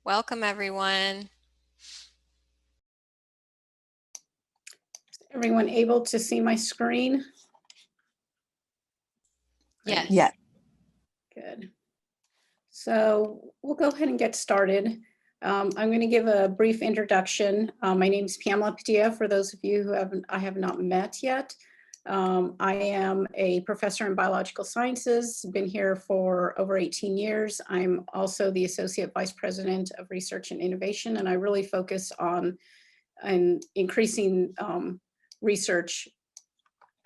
Welcome, everyone. Everyone able to see my screen? Yes. Yeah. Good. So we'll go ahead and get started. I'm going to give a brief introduction. My name is Pamela Padilla, for those of you who I have not met yet. I am a professor in biological sciences, been here for over 18 years. I'm also the Associate Vice President of Research and Innovation, and I really focus on increasing research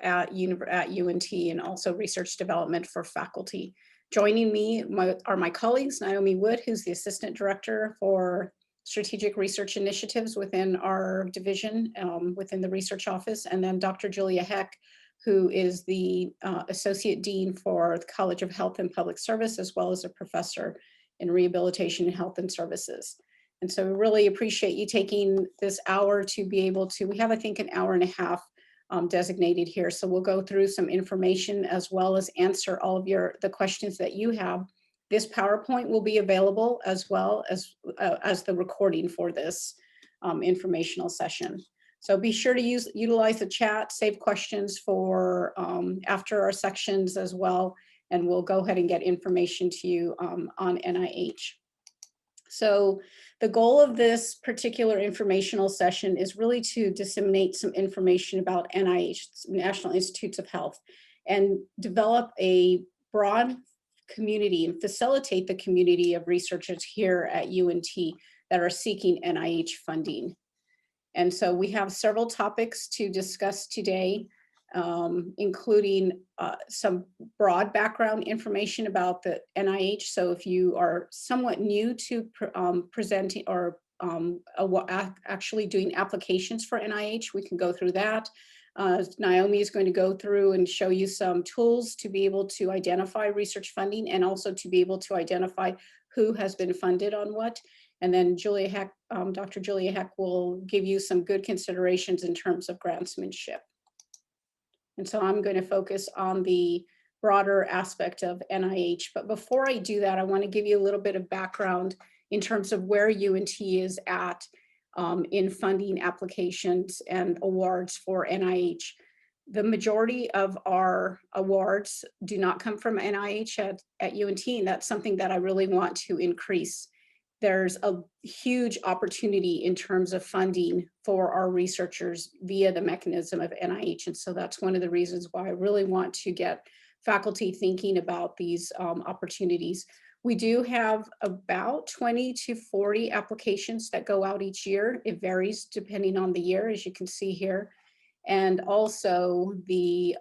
at UNT and also research development for faculty. Joining me are my colleagues, Naomi Wood, who's the Assistant Director for Strategic Research Initiatives within our division, within the research office, and then Dr. Julia Heck, who is the Associate Dean for the College of Health and Public Service, as well as a professor in rehabilitation and health and services. And so we really appreciate you taking this hour to be able to, we have, I think, an hour and a half designated here. So we'll go through some information as well as answer all of the questions that you have. This PowerPoint will be available as well as the recording for this informational session. So be sure to utilize the chat, save questions for after our sections as well, and we'll go ahead and get information to you on NIH. So the goal of this particular informational session is really to disseminate some information about NIH, National Institutes of Health, and develop a broad community and facilitate the community of researchers here at UNT that are seeking NIH funding. And so we have several topics to discuss today, including some broad background information about the NIH. So if you are somewhat new to presenting or actually doing applications for NIH, we can go through that. Naomi is going to go through and show you some tools to be able to identify research funding and also to be able to identify who has been funded on what. And then Julia Heck, Dr. Julia Heck will give you some good considerations in terms of grantsmanship. And so I'm going to focus on the broader aspect of NIH. But before I do that, I want to give you a little bit of background in terms of where UNT is at in funding applications and awards for NIH. The majority of our awards do not come from NIH at UNT, and that's something that I really want to increase. There's a huge opportunity in terms of funding for our researchers via the mechanism of NIH. And so that's one of the reasons why I really want to get faculty thinking about these opportunities. We do have about 20 to 40 applications that go out each year. It varies depending on the year, as you can see here. And also the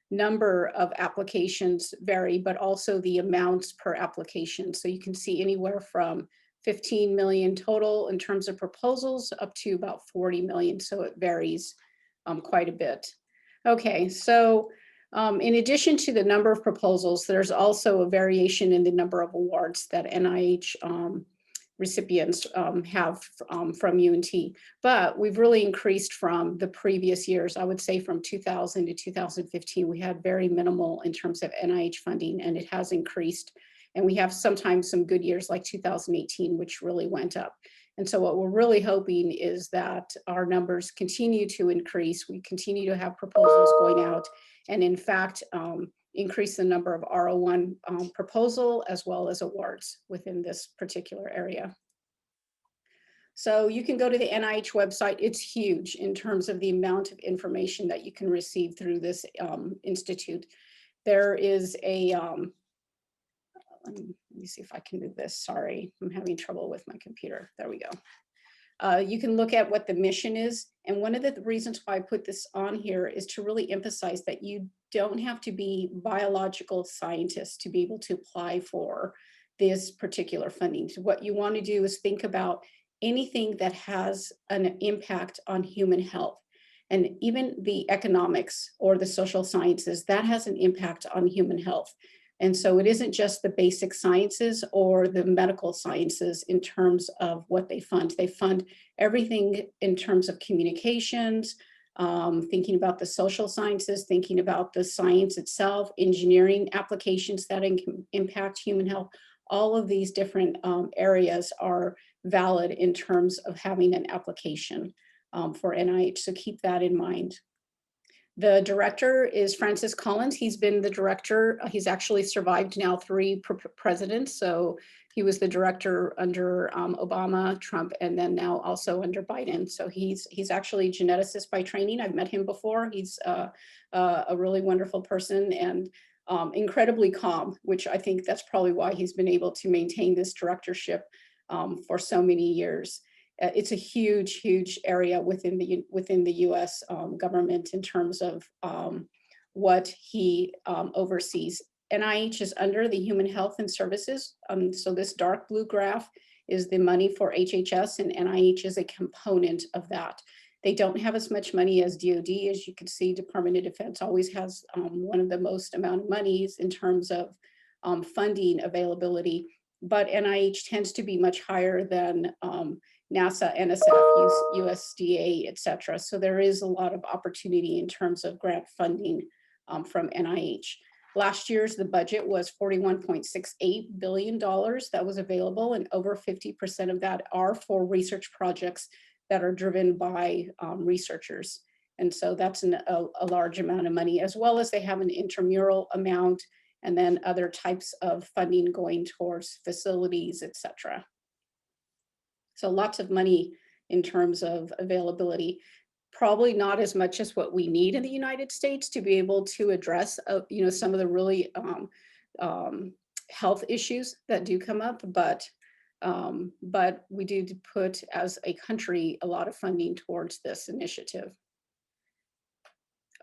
number of applications vary, but also the amounts per application. So you can see anywhere from 15 million total in terms of proposals up to about 40 million. So it varies quite a bit. Okay, so in addition to the number of proposals, there's also a variation in the number of awards that NIH recipients have from UNT, but we've really increased from the previous years. I would say from 2000 to 2015, we had very minimal in terms of NIH funding, and it has increased. And we have sometimes some good years like 2018, which really went up. And so what we're really hoping is that our numbers continue to increase. We continue to have proposals going out, and in fact, increase the number of R01 proposal as well as awards within this particular area. So you can go to the NIH website. It's huge in terms of the amount of information that you can receive through this institute. There is a, let me see if I can move this. Sorry, I'm having trouble with my computer. There we go. You can look at what the mission is. And one of the reasons why I put this on here is to really emphasize that you don't have to be biological scientists to be able to apply for this particular funding. So what you want to do is think about anything that has an impact on human health. And even the economics or the social sciences, that has an impact on human health. And so it isn't just the basic sciences or the medical sciences in terms of what they fund. They fund everything in terms of communications, thinking about the social sciences, thinking about the science itself, engineering applications that impact human health. all of these different areas are valid in terms of having an application for NIH. So keep that in mind. The director is Francis Collins. He's been the director. He's actually survived now 3 presidents. So he was the director under Obama, Trump, and then now also under Biden. So he's actually a geneticist by training. I've met him before. He's a really wonderful person and incredibly calm, which I think that's probably why he's been able to maintain this directorship for so many years. It's a huge, huge area within the U.S. Government in terms of what he oversees. NIH is under the Human Health and Services. So this dark blue graph is the money for HHS, and NIH is a component of that. They don't have as much money as DoD. As you can see, Department of Defense always has one of the most amount of monies in terms of funding availability, but NIH tends to be much higher than NASA, NSF, USDA, et cetera. So there is a lot of opportunity in terms of grant funding from NIH. Last year's the budget was $41.68 billion that was available, and over 50% of that are for research projects that are driven by researchers. And so that's a large amount of money, as well as they have an intramural amount and then other types of funding going towards facilities, et cetera. So lots of money in terms of availability, probably not as much as what we need in the United States to be able to address, some of the really health issues that do come up, but we do put as a country a lot of funding towards this initiative.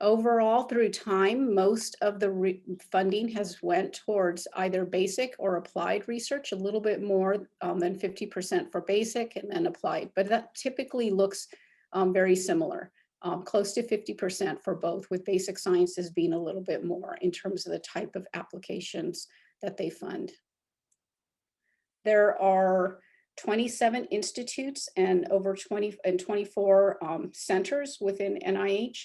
Overall, through time, most of the funding has went towards either basic or applied research, a little bit more than 50% for basic and then applied, but that typically looks very similar, close to 50% for both, with basic sciences being a little bit more in terms of the type of applications that they fund. There are 27 institutes and over 24 centers within NIH.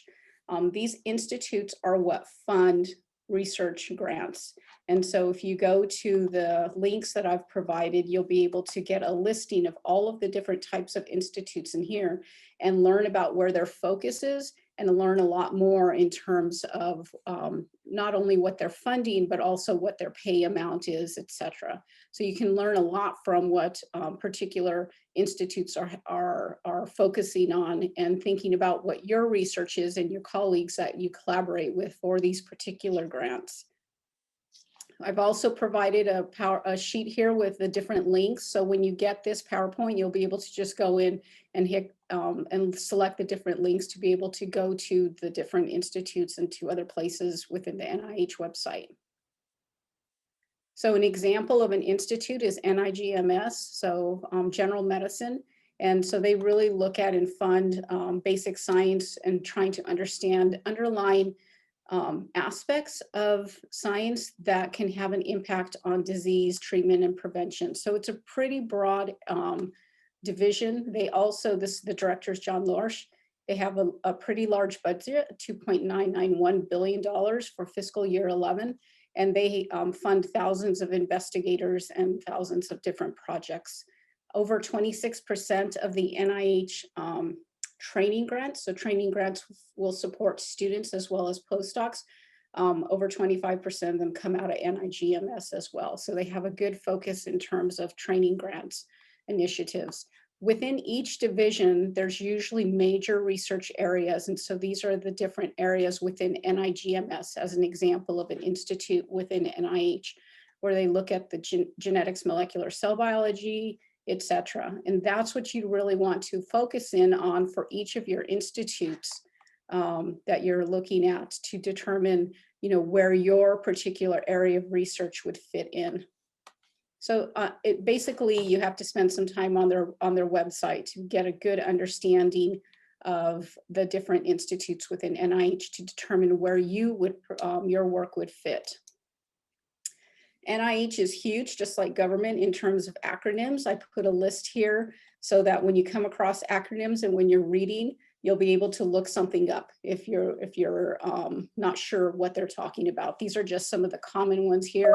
These institutes are what fund research grants. And so if you go to the links that I've provided, you'll be able to get a listing of all of the different types of institutes in here and learn about where their focus is and learn a lot more in terms of not only what they're funding, but also what their pay amount is, et cetera. So you can learn a lot from what particular institutes are focusing on and thinking about what your research is and your colleagues that you collaborate with for these particular grants. I've also provided a sheet here with the different links. So when you get this PowerPoint, you'll be able to just go in and hit and select the different links to be able to go to the different institutes and to other places within the NIH website. So an example of an institute is NIGMS, so general medicine. And so they really look at and fund basic science and trying to understand underlying aspects of science that can have an impact on disease treatment and prevention. So it's a pretty broad division. They also, the director is John Lorsch. They have a pretty large budget, $2.991 billion for fiscal year 11. And they fund thousands of investigators and thousands of different projects. Over 26% of the NIH training grants. So training grants will support students as well as postdocs. Over 25% of them come out of NIGMS as well. So they have a good focus in terms of training grants initiatives. Within each division, there's usually major research areas. And so these are the different areas within NIGMS as an example of an institute within NIH, where they look at the genetics, molecular cell biology, et cetera. And that's what you really want to focus in on for each of your institutes that you're looking at to determine, where your particular area of research would fit in. So basically you have to spend some time on their website to get a good understanding of the different institutes within NIH to determine where you would, your work would fit. NIH is huge, just like government in terms of acronyms. I put a list here so that when you come across acronyms and when you're reading, You'll be able to look something up if you're not sure what they're talking about. These are just some of the common ones here.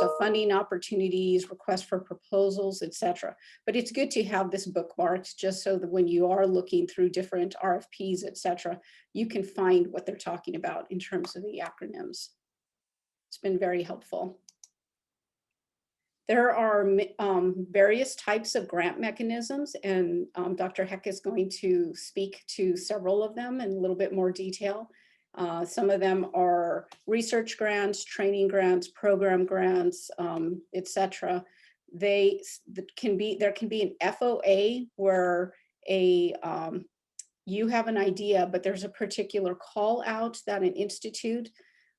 So funding opportunities, requests for proposals, etc. But it's good to have this bookmarked just so that when you are looking through different RFPs, etc., you can find what they're talking about in terms of the acronyms. It's been very helpful. There are various types of grant mechanisms, and Dr. Heck is going to speak to several of them in a little bit more detail. Some of them are research grants, training grants, program grants, etc. There can be an FOA where you have an idea, but there's a particular call out that an institute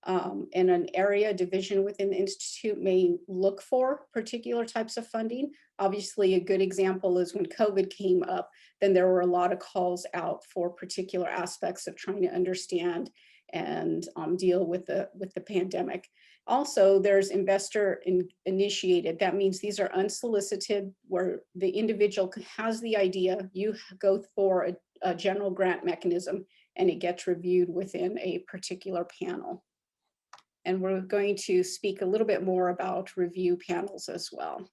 and an area division within the institute may look for particular types of funding. Obviously, a good example is when COVID came up, then there were a lot of calls out for particular aspects of trying to understand and deal with the pandemic. Also, there's investor initiated. That means these are unsolicited, where the individual has the idea, you go for a general grant mechanism, and it gets reviewed within a particular panel. And we're going to speak a little bit more about review panels as well.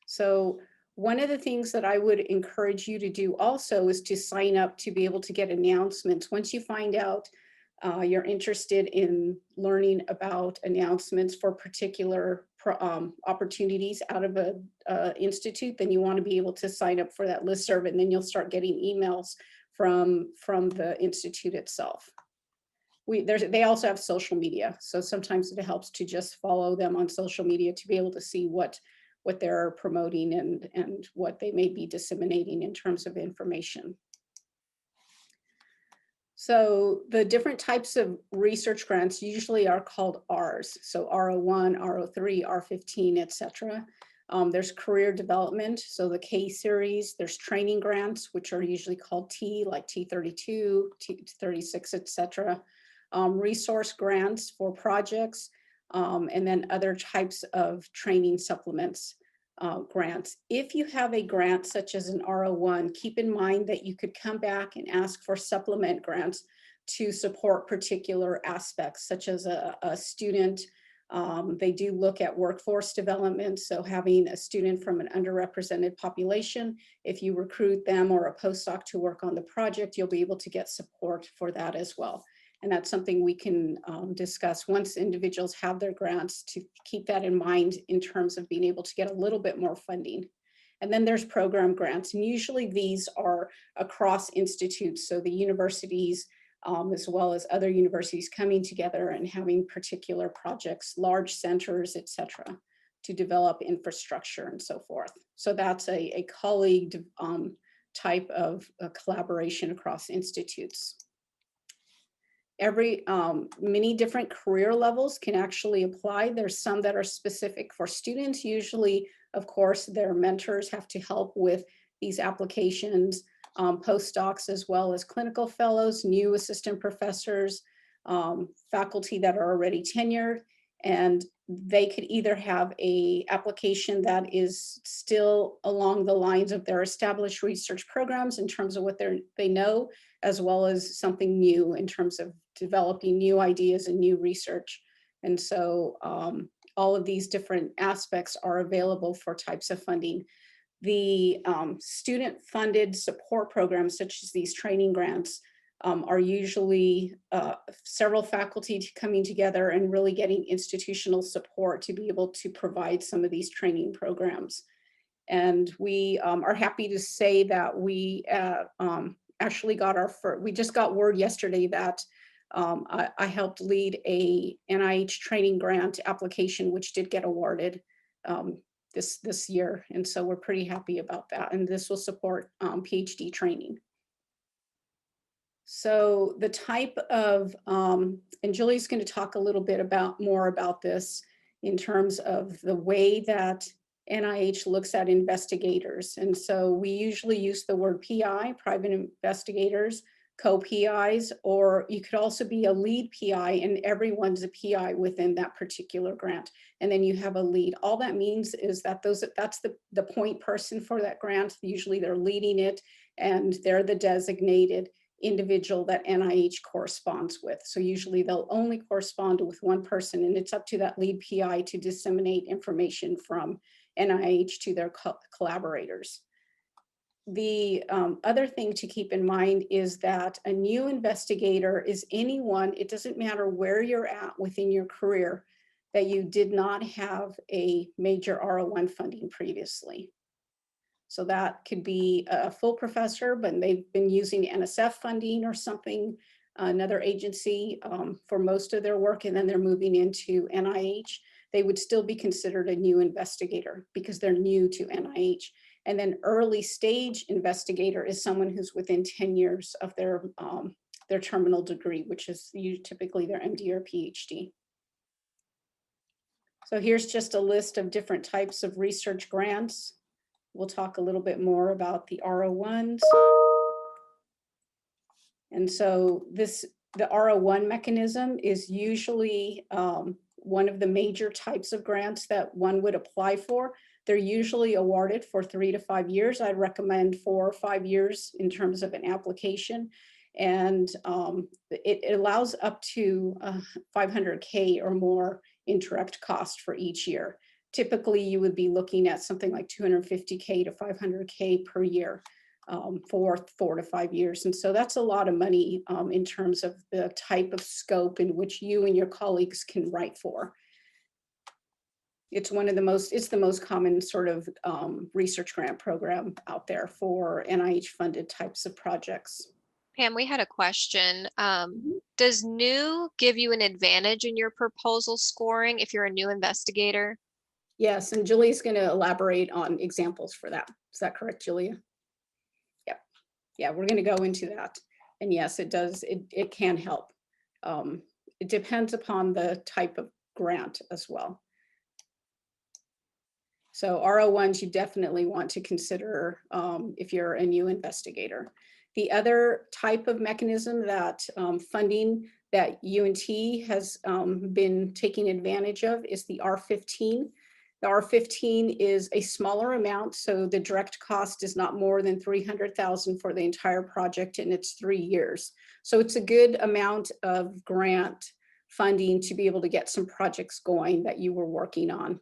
So one of the things that I would encourage you to do also is to sign up to be able to get announcements. Once you find out you're interested in learning about announcements for particular opportunities out of an institute, then you want to be able to sign up for that listserv, and then you'll start getting emails from the institute itself. They also have social media, so sometimes it helps to just follow them on social media to be able to see what they're promoting and what they may be disseminating in terms of information. So the different types of research grants usually are called Rs. So R01, R03, R15, etc. There's career development, so the K series. There's training grants, which are usually called T, like T32, T36, etc. Resource grants for projects, and then other types of training supplements grants. If you have a grant such as an R01, keep in mind that you could come back and ask for supplement grants to support particular aspects, such as a student. They do look at workforce development, so having a student from an underrepresented population, if you recruit them or a postdoc to work on the project, you'll be able to get support for that as well. And that's something we can discuss once individuals have their grants, to keep that in mind in terms of being able to get a little bit more funding. And then there's program grants, and usually these are across institutes, so the universities as well as other universities coming together and having particular projects, large centers, etc., to develop infrastructure and so forth. So that's a colleague type of collaboration across institutes. Many different career levels can actually apply. There's some that are specific for students. Usually, of course, their mentors have to help with these applications, postdocs as well as clinical fellows, new assistant professors, faculty that are already tenured, and they could either have a application that is still along the lines of their established research programs in terms of what they know, as well as something new in terms of developing new ideas and new research. And so all of these different aspects are available for types of funding. The student-funded support programs, such as these training grants, are usually several faculty coming together and really getting institutional support to be able to provide some of these training programs. And we are happy to say that we actually got we just got word yesterday that I helped lead a NIH training grant application, which did get awarded this year. And so we're pretty happy about that. And this will support PhD training. So the type of, and Julie's going to talk a little bit more about this in terms of the way that NIH looks at investigators. And so we usually use the word PI, private investigators, co-PIs, or you could also be a lead PI and everyone's a PI within that particular grant. And then you have a lead. All that means is that that's the point person for that grant. Usually they're leading it and they're the designated individual that NIH corresponds with. So usually they'll only correspond with one person, and it's up to that lead PI to disseminate information from NIH to their collaborators. The other thing to keep in mind is that a new investigator is anyone, it doesn't matter where you're at within your career, that you did not have a major R01 funding previously. So that could be a full professor, but they've been using NSF funding or something, another agency for most of their work, and then they're moving into NIH. They would still be considered a new investigator because they're new to NIH. And then early stage investigator is someone who's within 10 years of their terminal degree, which is typically their MD or PhD. So here's just a list of different types of research grants. We'll talk a little bit more about the R01s. And so the R01 mechanism is usually one of the major types of grants that one would apply for. They're usually awarded for 3 to 5 years. I'd recommend 4 or 5 years in terms of an application. And it allows up to $500K or more in direct cost for each year. Typically, you would be looking at something like $250K to $500K per year for 4 to 5 years. And so that's a lot of money in terms of the type of scope in which you and your colleagues can write for. It's the most common sort of research grant program out there for NIH funded types of projects. Pam, we had a question. Does new give you an advantage in your proposal scoring if you're a new investigator? Yes, and Julie's going to elaborate on examples for that. Is that correct, Julia? Yep. Yeah, we're going to go into that. And yes, it does. It can help. It depends upon the type of grant as well. So R01s you definitely want to consider if you're a new investigator. The other type of mechanism that funding that UNT has been taking advantage of is the R15. The R15 is a smaller amount, so the direct cost is not more than $300,000 for the entire project, and it's 3 years. So it's a good amount of grant funding to be able to get some projects going that you were working on.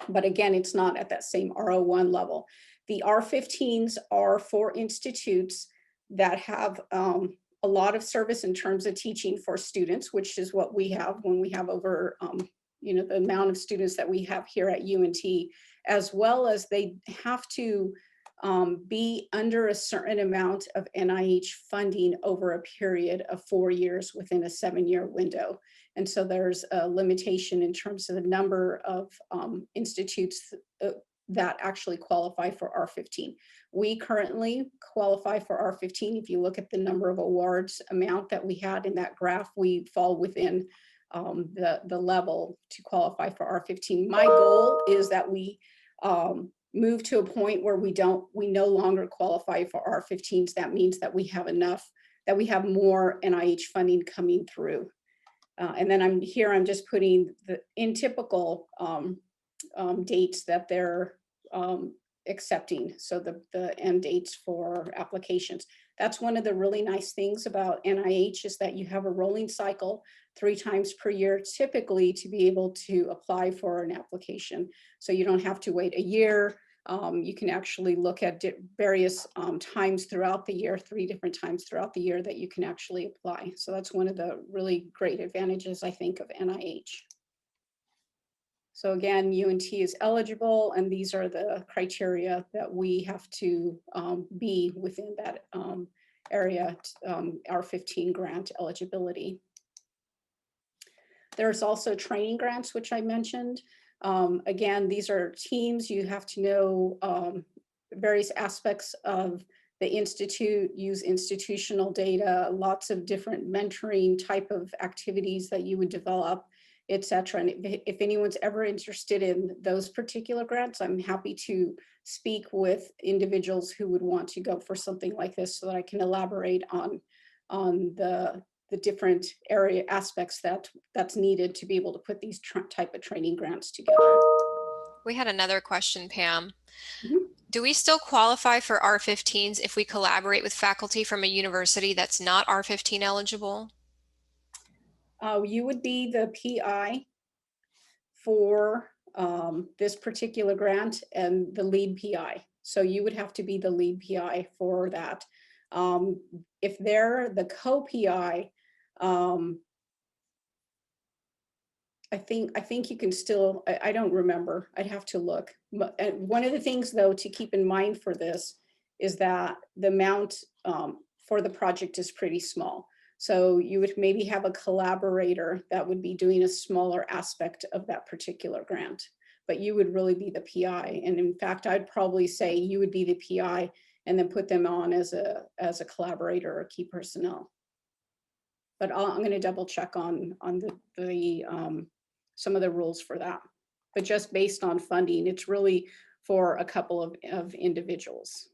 But again, it's not at that same R01 level. The R15s are for institutes that have a lot of service in terms of teaching for students, which is what we have when we have over the amount of students that we have here at UNT, as well as they have to be under a certain amount of NIH funding over a period of 4 years within a 7-year window. And so there's a limitation in terms of the number of institutes that actually qualify for R15. We currently qualify for R15. If you look at the number of awards amount that we had in that graph, we fall within the level to qualify for R15. My goal is that we move to a point where we no longer qualify for R15s. That means that we have enough, that we have more NIH funding coming through. And then I'm just putting in typical dates that they're accepting. So the end dates for applications. That's one of the really nice things about NIH is that you have a rolling cycle 3 times per year, typically to be able to apply for an application. So you don't have to wait a year. You can actually look at various times throughout the year, 3 different times throughout the year that you can actually apply. So that's one of the really great advantages, I think, of NIH. So again, UNT is eligible, and these are the criteria that we have to be within that area, R15 grant eligibility. There's also training grants, which I mentioned. Again, these are teams. You have to know various aspects of the institute, use institutional data, lots of different mentoring type of activities that you would develop, etc. And if anyone's ever interested in those particular grants, I'm happy to speak with individuals who would want to go for something like this so that I can elaborate on on the different area aspects that's needed to be able to put these type of training grants together. We had another question, Pam. Mhm. Do we still qualify for R15s if we collaborate with faculty from a university that's not R15 eligible? You would be the PI for this particular grant and the lead PI. So you would have to be the lead PI for that. If they're the co-PI, I think you can still, I don't remember, I'd have to look. One of the things though to keep in mind for this is that the amount for the project is pretty small. So you would maybe have a collaborator that would be doing a smaller aspect of that particular grant, but you would really be the PI. And in fact, I'd probably say you would be the PI and then put them on as a collaborator or key personnel. But I'm going to double check on the some of the rules for that. But just based on funding, it's really for a couple of individuals.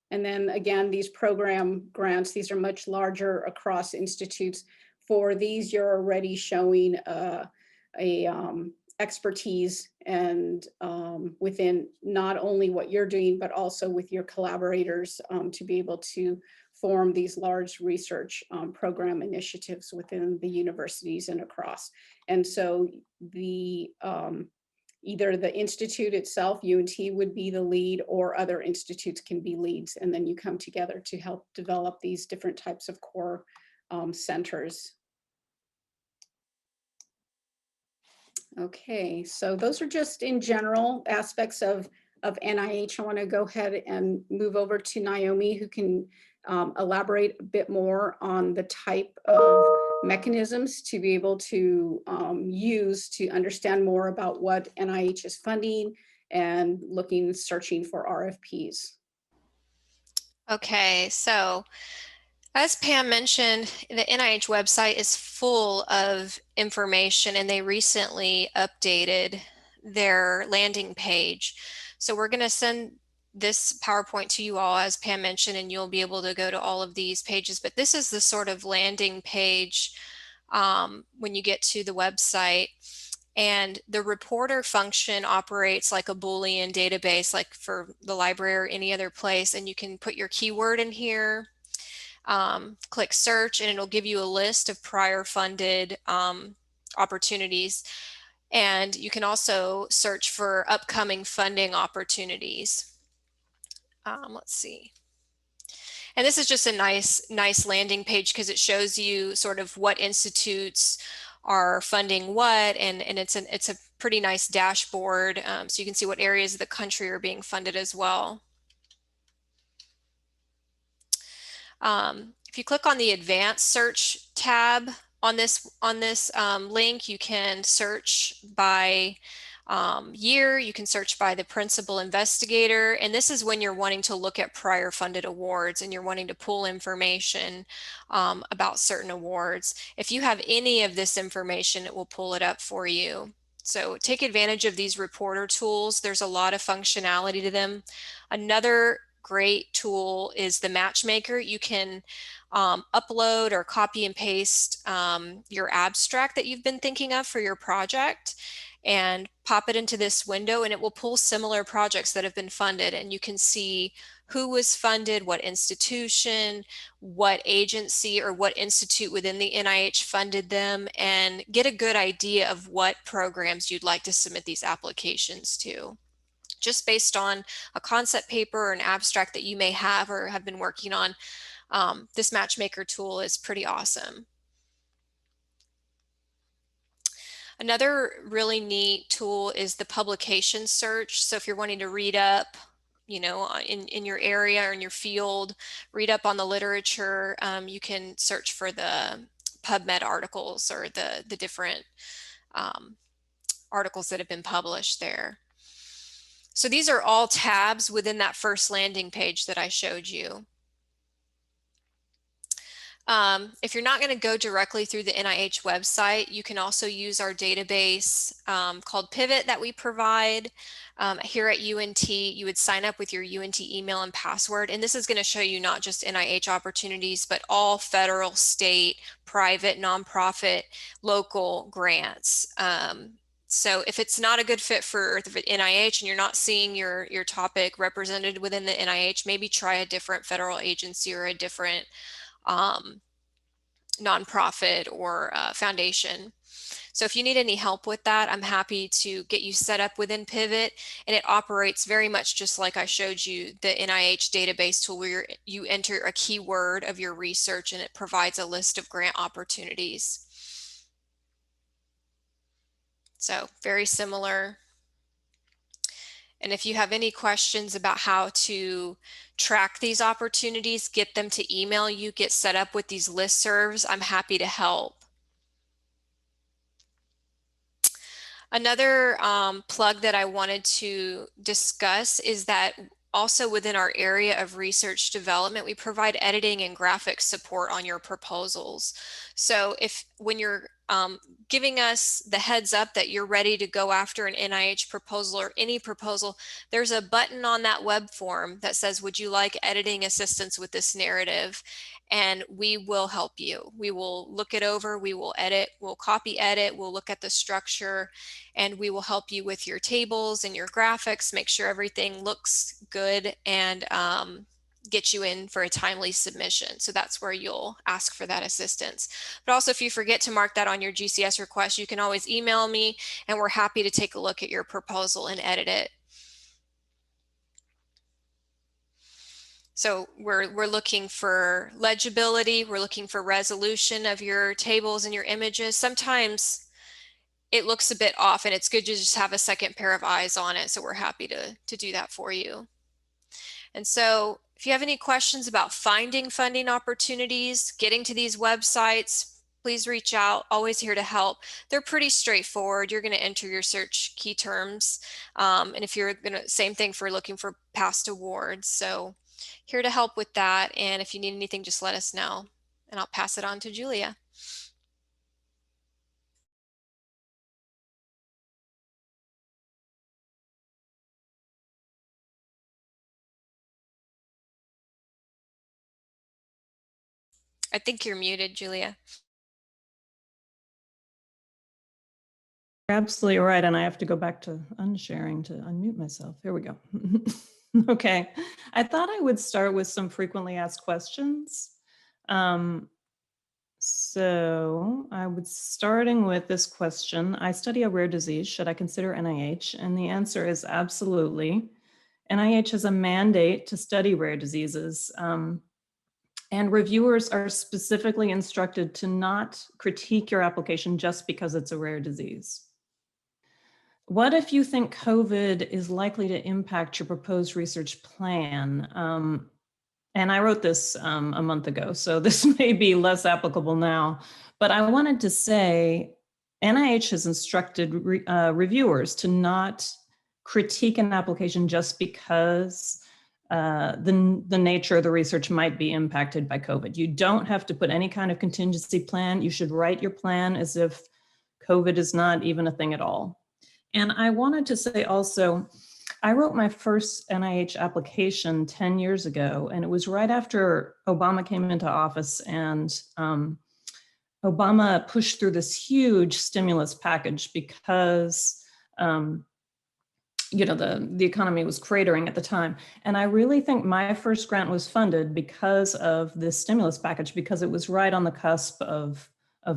And then again, these program grants, these are much larger across institutes. For these, you're already showing expertise and within not only what you're doing, but also with your collaborators to be able to form these large research program initiatives within the universities and across. And so the either the institute itself, UNT would be the lead, or other institutes can be leads. And then you come together to help develop these different types of core centers. Okay, so those are just in general aspects of NIH. I want to go ahead and move over to Naomi, who can elaborate a bit more on the type of mechanisms to be able to use to understand more about what NIH is funding and searching for RFPs. Okay, so as Pam mentioned, the NIH website is full of information and they recently updated their landing page. So we're going to send this PowerPoint to you all, as Pam mentioned, and you'll be able to go to all of these pages. But this is the sort of landing page when you get to the website. And the reporter function operates like a Boolean database, like for the library or any other place. And you can put your keyword in here, click search, and it'll give you a list of prior funded opportunities. And you can also search for upcoming funding opportunities. Let's see. And this is just a nice landing page because it shows you sort of what institutes are funding what, and it's a pretty nice dashboard, so you can see what areas of the country are being funded as well. If you click on the advanced search tab on this link, you can search by year, you can search by the principal investigator, and this is when you're wanting to look at prior funded awards and you're wanting to pull information about certain awards. If you have any of this information, it will pull it up for you. So take advantage of these reporter tools. There's a lot of functionality to them. Another great tool is the matchmaker. You can upload or copy and paste your abstract that you've been thinking of for your project and pop it into this window, and it will pull similar projects that have been funded, and you can see who was funded, what institution, what agency or what institute within the NIH funded them, and get a good idea of what programs you'd like to submit these applications to, just based on a concept paper or an abstract that you may have or have been working on. This matchmaker tool is pretty awesome. Another really neat tool is the publication search. So if you're wanting to read up, you know, in your area or in your field, read up on the literature, you can search for the PubMed articles or the different articles that have been published there. So these are all tabs within that first landing page that I showed you. If you're not going to go directly through the NIH website, you can also use our database called Pivot that we provide here at UNT. You would sign up with your UNT email and password, and this is going to show you not just NIH opportunities, but all federal, state, private, nonprofit, local grants. So if it's not a good fit for the NIH and you're not seeing your topic represented within the NIH, maybe try a different federal agency or a different nonprofit or foundation. So if you need any help with that, I'm happy to get you set up within Pivot, and it operates very much just like I showed you the NIH database tool, where you enter a keyword of your research and it provides a list of grant opportunities. So very similar. And if you have any questions about how to track these opportunities, get them to email you, get set up with these listservs, I'm happy to help. Another plug that I wanted to discuss is that also within our area of research development, we provide editing and graphic support on your proposals. So when you're giving us the heads up that you're ready to go after an NIH proposal or any proposal, there's a button on that web form that says, would you like editing assistance with this narrative? And we will help you. We will look it over, we will edit, we'll copy edit, we'll look at the structure, and we will help you with your tables and your graphics, make sure everything looks good, and get you in for a timely submission. So that's where you'll ask for that assistance. But also, if you forget to mark that on your GCS request, you can always email me and we're happy to take a look at your proposal and edit it. So we're looking for legibility, we're looking for resolution of your tables and your images. Sometimes it looks a bit off and it's good to just have a second pair of eyes on it. So we're happy to do that for you. And so if you have any questions about finding funding opportunities, getting to these websites, please reach out. Always here to help. They're pretty straightforward. You're going to enter your search key terms. And if you're going to, same thing for looking for past awards. So here to help with that. And if you need anything, just let us know. And I'll pass it on to Julia. I think you're muted, Julia. You're absolutely right. And I have to go back to unsharing to unmute myself. Here we go. Okay. I thought I would start with some frequently asked questions. So I was starting with this question. I study a rare disease. Should I consider NIH? And the answer is absolutely. NIH has a mandate to study rare diseases. And reviewers are specifically instructed to not critique your application just because it's a rare disease. What if you think COVID is likely to impact your proposed research plan? And I wrote this a month ago, so this may be less applicable now, but I wanted to say NIH has instructed reviewers to not critique an application just because the nature of the research might be impacted by COVID. You don't have to put any kind of contingency plan. You should write your plan as if COVID is not even a thing at all. And I wanted to say also, I wrote my first NIH application 10 years ago, and it was right after Obama came into office, and Obama pushed through this huge stimulus package because the economy was cratering at the time. And I really think my first grant was funded because of this stimulus package, because it was right on the cusp of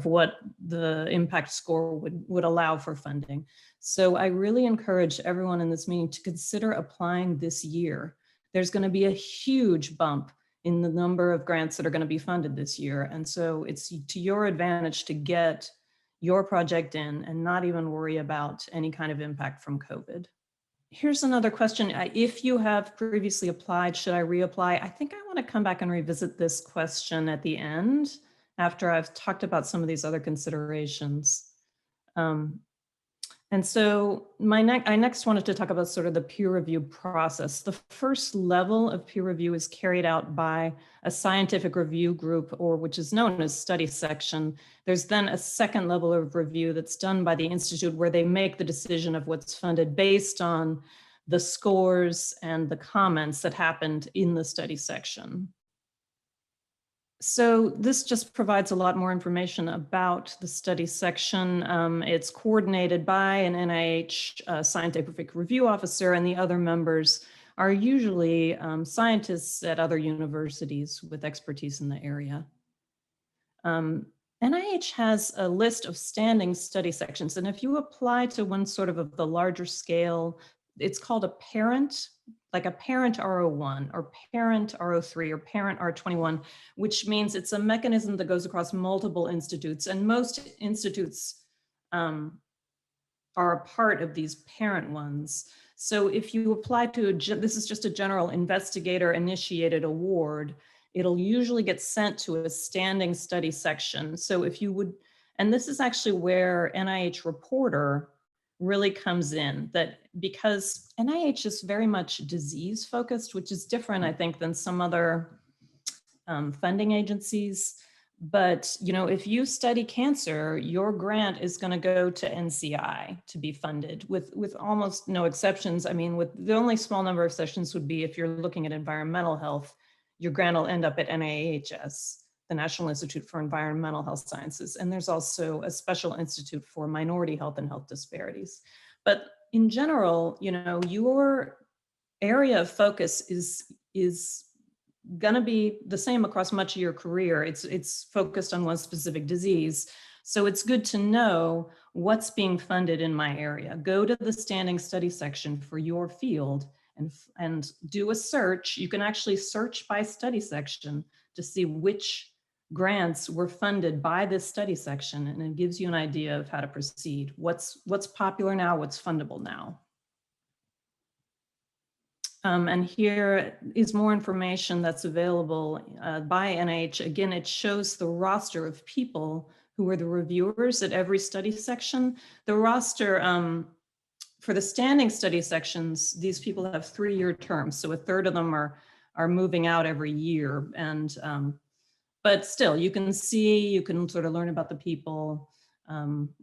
what the impact score would allow for funding. So I really encourage everyone in this meeting to consider applying this year. There's going to be a huge bump in the number of grants that are going to be funded this year. And so it's to your advantage to get your project in and not even worry about any kind of impact from COVID. Here's another question. If you have previously applied, should I reapply? I think I want to come back and revisit this question at the end after I've talked about some of these other considerations. And And so I next wanted to talk about sort of the peer review process. The first level of peer review is carried out by a scientific review group, or which is known as study section. There's then a second level of review that's done by the institute where they make the decision of what's funded based on the scores and the comments that happened in the study section. So this just provides a lot more information about the study section. It's coordinated by an NIH scientific review officer, and the other members are usually scientists at other universities with expertise in the area. NIH has a list of standing study sections, and if you apply to one sort of the larger scale, it's called a parent, like a parent R01 or parent R03 or parent R21, which means it's a mechanism that goes across multiple institutes, and most institutes are a part of these parent ones. So if you apply to, this is just a general investigator initiated award, it'll usually get sent to a standing study section. So if you would, and this is actually where NIH reporter really comes in, that because NIH is very much disease focused, which is different, I think, than some other funding agencies. But if you study cancer, your grant is going to go to NCI to be funded with almost no exceptions. I mean, with the only small number of exceptions would be if you're looking at environmental health, your grant will end up at NIHS, the National Institute for Environmental Health Sciences. And there's also a special institute for minority health and health disparities. But in general, your area of focus is going to be the same across much of your career. It's focused on one specific disease. So it's good to know what's being funded in my area. Go to the standing study section for your field and do a search. You can actually search by study section to see which grants were funded by this study section, and it gives you an idea of how to proceed. What's popular now, what's fundable now. And here is more information that's available by NIH. Again, it shows the roster of people who are the reviewers at every study section. The roster for the standing study sections, these people have 3-year terms. So a third of them are moving out every year. And but still, you can sort of learn about the people,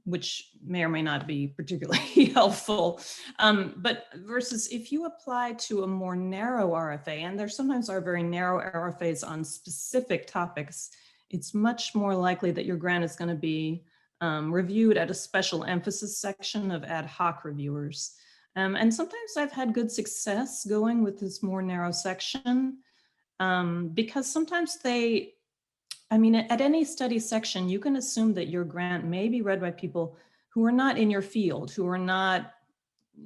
which may or may not be particularly helpful. But versus if you apply to a more narrow RFA, and there sometimes are very narrow RFAs on specific topics, it's much more likely that your grant is going to be reviewed at a special emphasis section of ad hoc reviewers. And sometimes I've had good success going with this more narrow section because sometimes at any study section, you can assume that your grant may be read by people who are not in your field, who are not,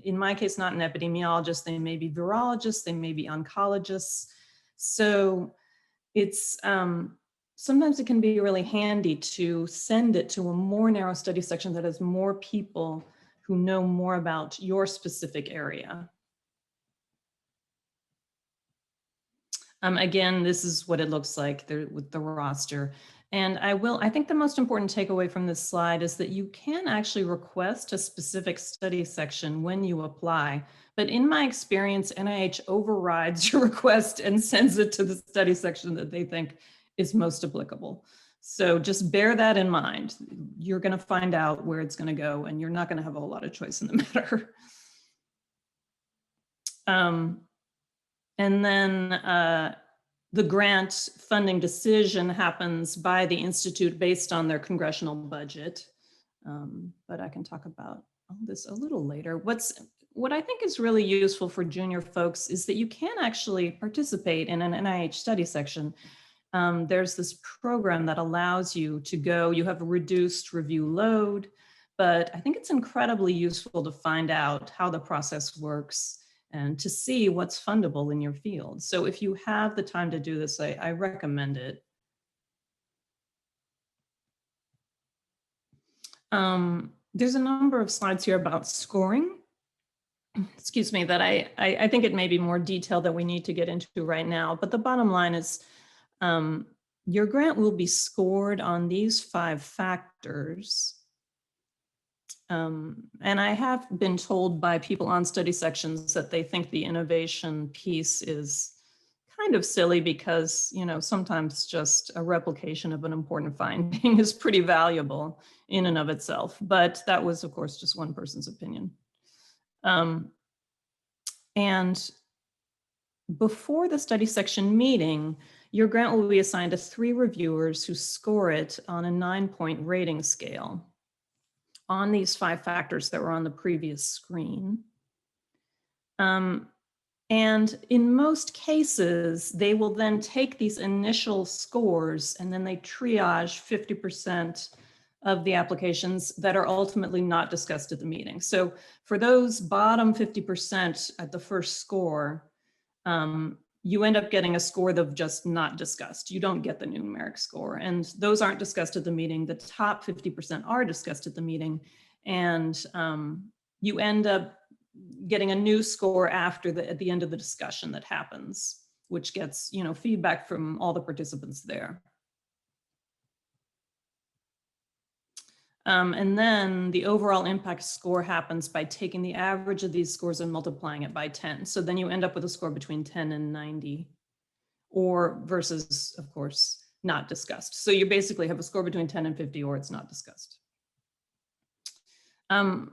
in my case, not an epidemiologist. They may be virologists, they may be oncologists. So it's, sometimes it can be really handy to send it to a more narrow study section that has more people who know more about your specific area. Again, this is what it looks like with the roster. And I think the most important takeaway from this slide is that you can actually request a specific study section when you apply. But in my experience, NIH overrides your request and sends it to the study section that they think is most applicable. So just bear that in mind. You're going to find out where it's going to go, and you're not going to have a whole lot of choice in the matter. And then the grant funding decision happens by the institute based on their congressional budget. But I can talk about all this a little later. What I think is really useful for junior folks is that you can actually participate in an NIH study section. There's this program that allows you to go, you have a reduced review load, but I think it's incredibly useful to find out how the process works and to see what's fundable in your field. So if you have the time to do this, I recommend it. There's a number of slides here about scoring, excuse me, that I think it may be more detailed than we need to get into right now, but the bottom line is your grant will be scored on these 5 factors. And I have been told by people on study sections that they think the innovation piece is kind of silly because, you know, sometimes just a replication of an important finding is pretty valuable in and of itself. But that was, of course, just one person's opinion. And before the study section meeting, your grant will be assigned to 3 reviewers who score it on a 9-point rating scale on these 5 factors that were on the previous screen. And in most cases, they will then take these initial scores and then they triage 50% of the applications that are ultimately not discussed at the meeting. So for those bottom 50% at the first score, you end up getting a score of just not discussed. You don't get the numeric score, and those aren't discussed at the meeting. The top 50% are discussed at the meeting, and you end up getting a new score after at the end of the discussion that happens, which gets, you know, feedback from all the participants there. And then the overall impact score happens by taking the average of these scores and multiplying it by 10. So then you end up with a score between 10 and 90, or versus, of course, not discussed. So you basically have a score between 10 and 50, or it's not discussed.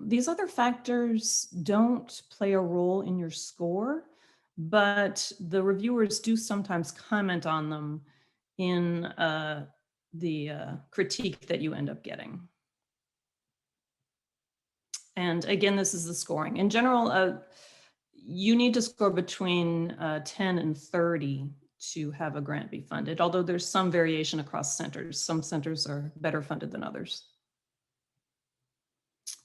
These other factors don't play a role in your score, but the reviewers do sometimes comment on them in the critique that you end up getting. And again, this is the scoring. In general, you need to score between 10 and 30 to have a grant be funded, although there's some variation across centers. Some centers are better funded than others.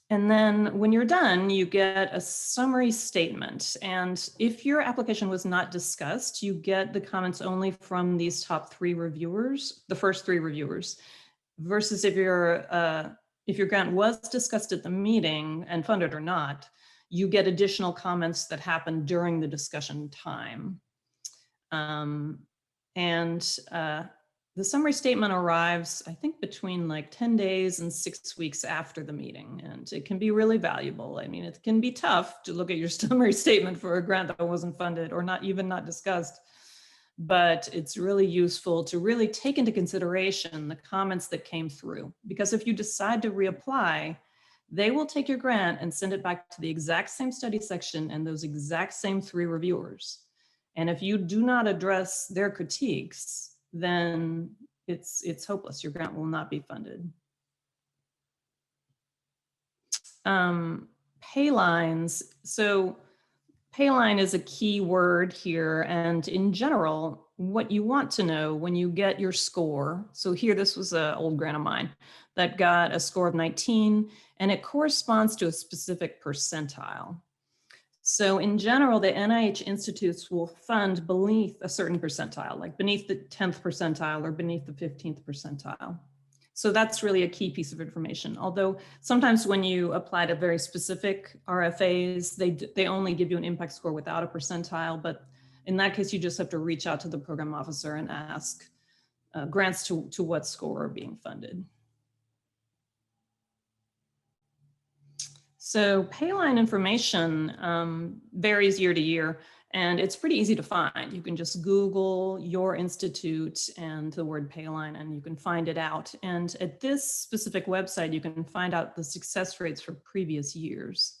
And then when you're done, you get a summary statement. And if your application was not discussed, you get the comments only from these top 3 reviewers, the first 3 reviewers, versus if your grant was discussed at the meeting and funded or not, you get additional comments that happen during the discussion time. The summary statement arrives, I think, between like 10 days and 6 weeks after the meeting, and it can be really valuable. I mean, it can be tough to look at your summary statement for a grant that wasn't funded or not discussed, but it's really useful to really take into consideration the comments that came through, because if you decide to reapply, they will take your grant and send it back to the exact same study section and those exact same 3 reviewers. And if you do not address their critiques, then it's hopeless. Your grant will not be funded. Pay lines. So pay line is a key word here. And in general, what you want to know when you get your score. So here, this was an old grant of mine that got a score of 19, and it corresponds to a specific percentile. So in general, the NIH institutes will fund beneath a certain percentile, like beneath the 10th percentile or beneath the 15th percentile. So that's really a key piece of information. Although sometimes when you apply to very specific RFAs, they only give you an impact score without a percentile. But in that case, you just have to reach out to the program officer and ask grants to what score are being funded. So payline information varies year to year, and it's pretty easy to find. You can just Google your institute and the word payline, and you can find it out. And at this specific website, you can find out the success rates for previous years.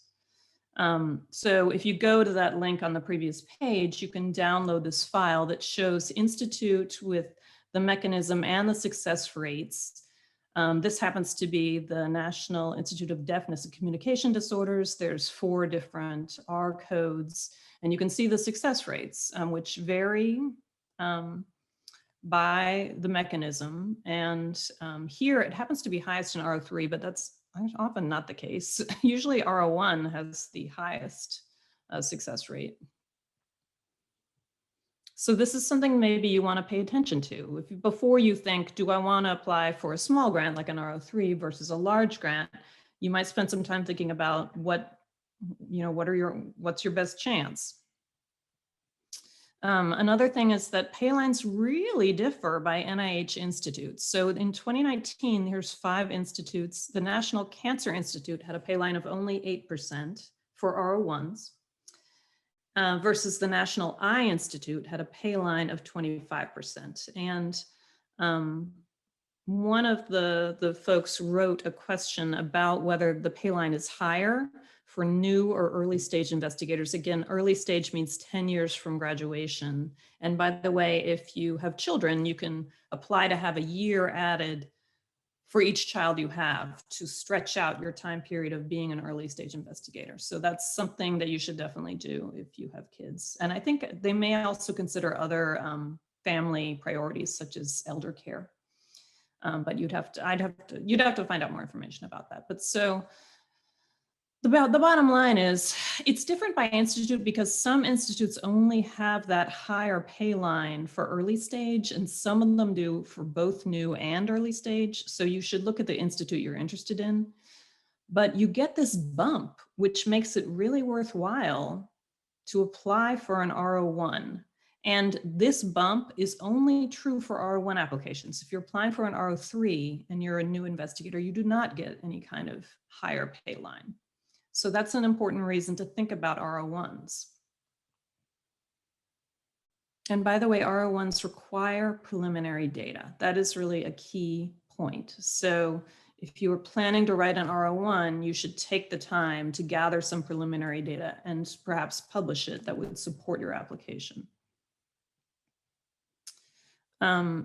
So if you go to that link on the previous page, you can download this file that shows institute with the mechanism and the success rates. This happens to be the National Institute of Deafness and Communication Disorders. There's 4 different R codes, and you can see the success rates, which vary by the mechanism. And here it happens to be highest in R03, but that's often not the case. Usually R01 has the highest success rate. So this is something maybe you want to pay attention to. Before you think, do I want to apply for a small grant like an R03 versus a large grant, you might spend some time thinking about what's your best chance. Another thing is that pay lines really differ by NIH institutes. So in 2019, here's 5 institutes. The National Cancer Institute had a pay line of only 8% for R01s, versus the National Eye Institute had a pay line of 25%. And one of the folks wrote a question about whether the pay line is higher for new or early stage investigators. Again, early stage means 10 years from graduation. And by the way, if you have children, you can apply to have a year added for each child you have to stretch out your time period of being an early stage investigator. So that's something that you should definitely do if you have kids. And I think they may also consider other family priorities such as elder care. But you'd have to find out more information about that. But so the bottom line is it's different by institute because some institutes only have that higher pay line for early stage and some of them do for both new and early stage. So you should look at the institute you're interested in, but you get this bump, which makes it really worthwhile to apply for an R01. And this bump is only true for R01 applications. If you're applying for an R03 and you're a new investigator, you do not get any kind of higher pay line. So that's an important reason to think about R01s. And by the way, R01s require preliminary data. That is really a key point. So if you are planning to write an R01, you should take the time to gather some preliminary data and perhaps publish it that would support your application. I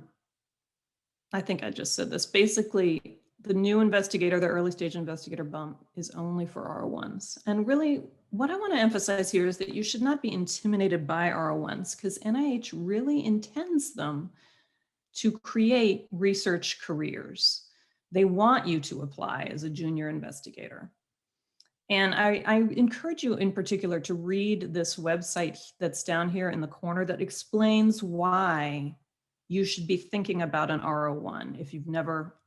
think I just said this. Basically, the new investigator, the early stage investigator bump is only for R01s. And really, what I want to emphasize here is that you should not be intimidated by R01s because NIH really intends them to create research careers. They want you to apply as a junior investigator. And I encourage you in particular to read this website that's down here in the corner that explains why you should be thinking about an R01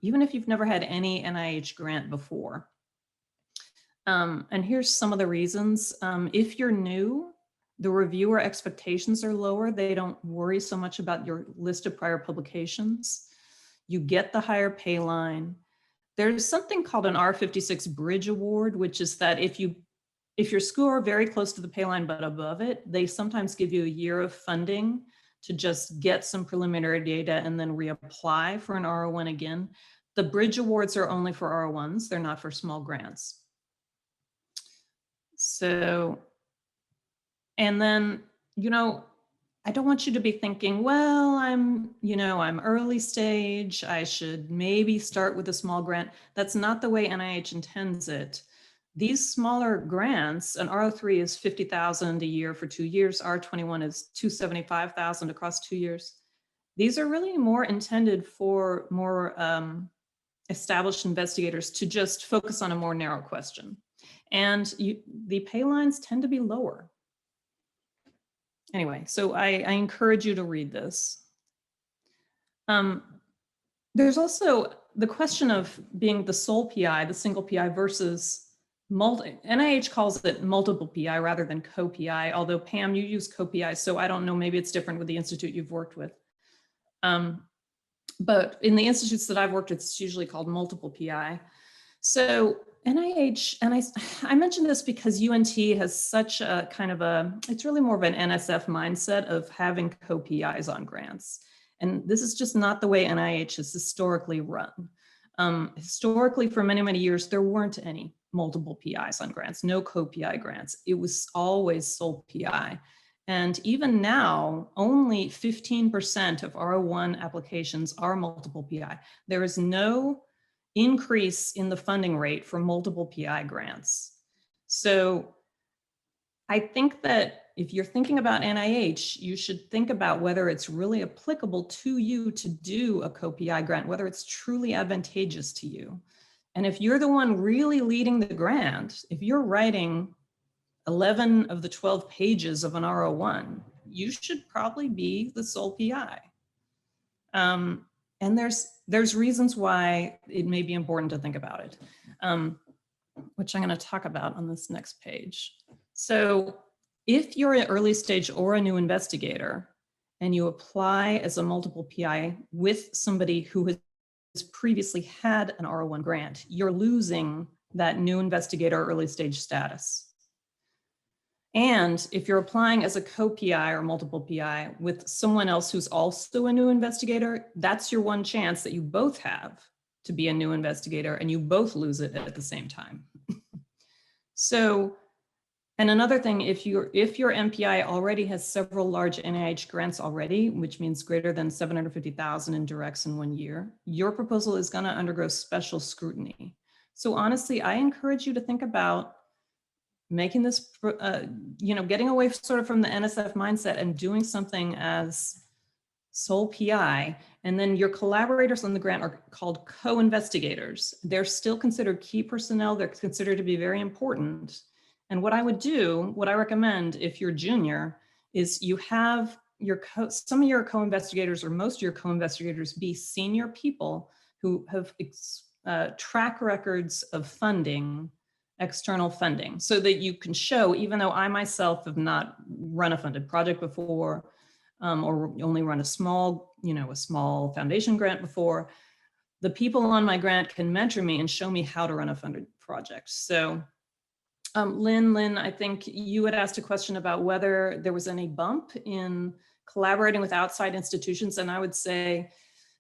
even if you've never had any NIH grant before. And here's some of the reasons. If you're new, the reviewer expectations are lower. They don't worry so much about your list of prior publications. You get the higher pay line. There's something called an R56 Bridge Award, which is that if your score very close to the pay line but above it, they sometimes give you a year of funding to just get some preliminary data and then reapply for an R01 again. The Bridge Awards are only for R01s. They're not for small grants. So, and then, I don't want you to be thinking, well, I'm early stage. I should maybe start with a small grant. That's not the way NIH intends it. These smaller grants, an R03 is $50,000 a year for 2 years. R21 is $275,000 across 2 years. These are really more intended for more established investigators to just focus on a more narrow question. And the pay lines tend to be lower. Anyway, so I encourage you to read this. There's also the question of being the sole PI, the single PI versus NIH calls it multiple PI rather than co-PI, although Pam, you use co-PI, so I don't know, maybe it's different with the institute you've worked with. But in the institutes that I've worked with, it's usually called multiple PI. So NIH, and I mentioned this because UNT has such a kind of it's really more of an NSF mindset of having co-PIs on grants. And this is just not the way NIH has historically run. Historically, for many, many years, there weren't any multiple PIs on grants, no co-PI grants. It was always sole PI. And even now, only 15% of R01 applications are multiple PI. There is no increase in the funding rate for multiple PI grants. So I think that if you're thinking about NIH, you should think about whether it's really applicable to you to do a co-PI grant, whether it's truly advantageous to you. And if you're the one really leading the grant, if you're writing 11 of the 12 pages of an R01, you should probably be the sole PI. And there's reasons why it may be important to think about it, which I'm going to talk about on this next page. So If you're an early stage or a new investigator and you apply as a multiple PI with somebody who has previously had an R01 grant, you're losing that new investigator early stage status. And if you're applying as a co-PI or multiple PI with someone else who's also a new investigator, that's your one chance that you both have to be a new investigator, and you both lose it at the same time. So, and another thing, if your MPI already has several large NIH grants already, which means greater than 750,000 in directs in 1 year, your proposal is going to undergo special scrutiny. So honestly, I encourage you to think about making this, getting away sort of from the NSF mindset and doing something as sole PI. And then your collaborators on the grant are called co-investigators. They're still considered key personnel. They're considered to be very important. And what I would do, what I recommend if you're junior, is you have some of your co-investigators or most of your co-investigators be senior people who have track records of funding, external funding, so that you can show, even though I myself have not run a funded project before, or only run a small foundation grant before, the people on my grant can mentor me and show me how to run a funded project. So Lynn, I think you had asked a question about whether there was any bump in collaborating with outside institutions. And I would say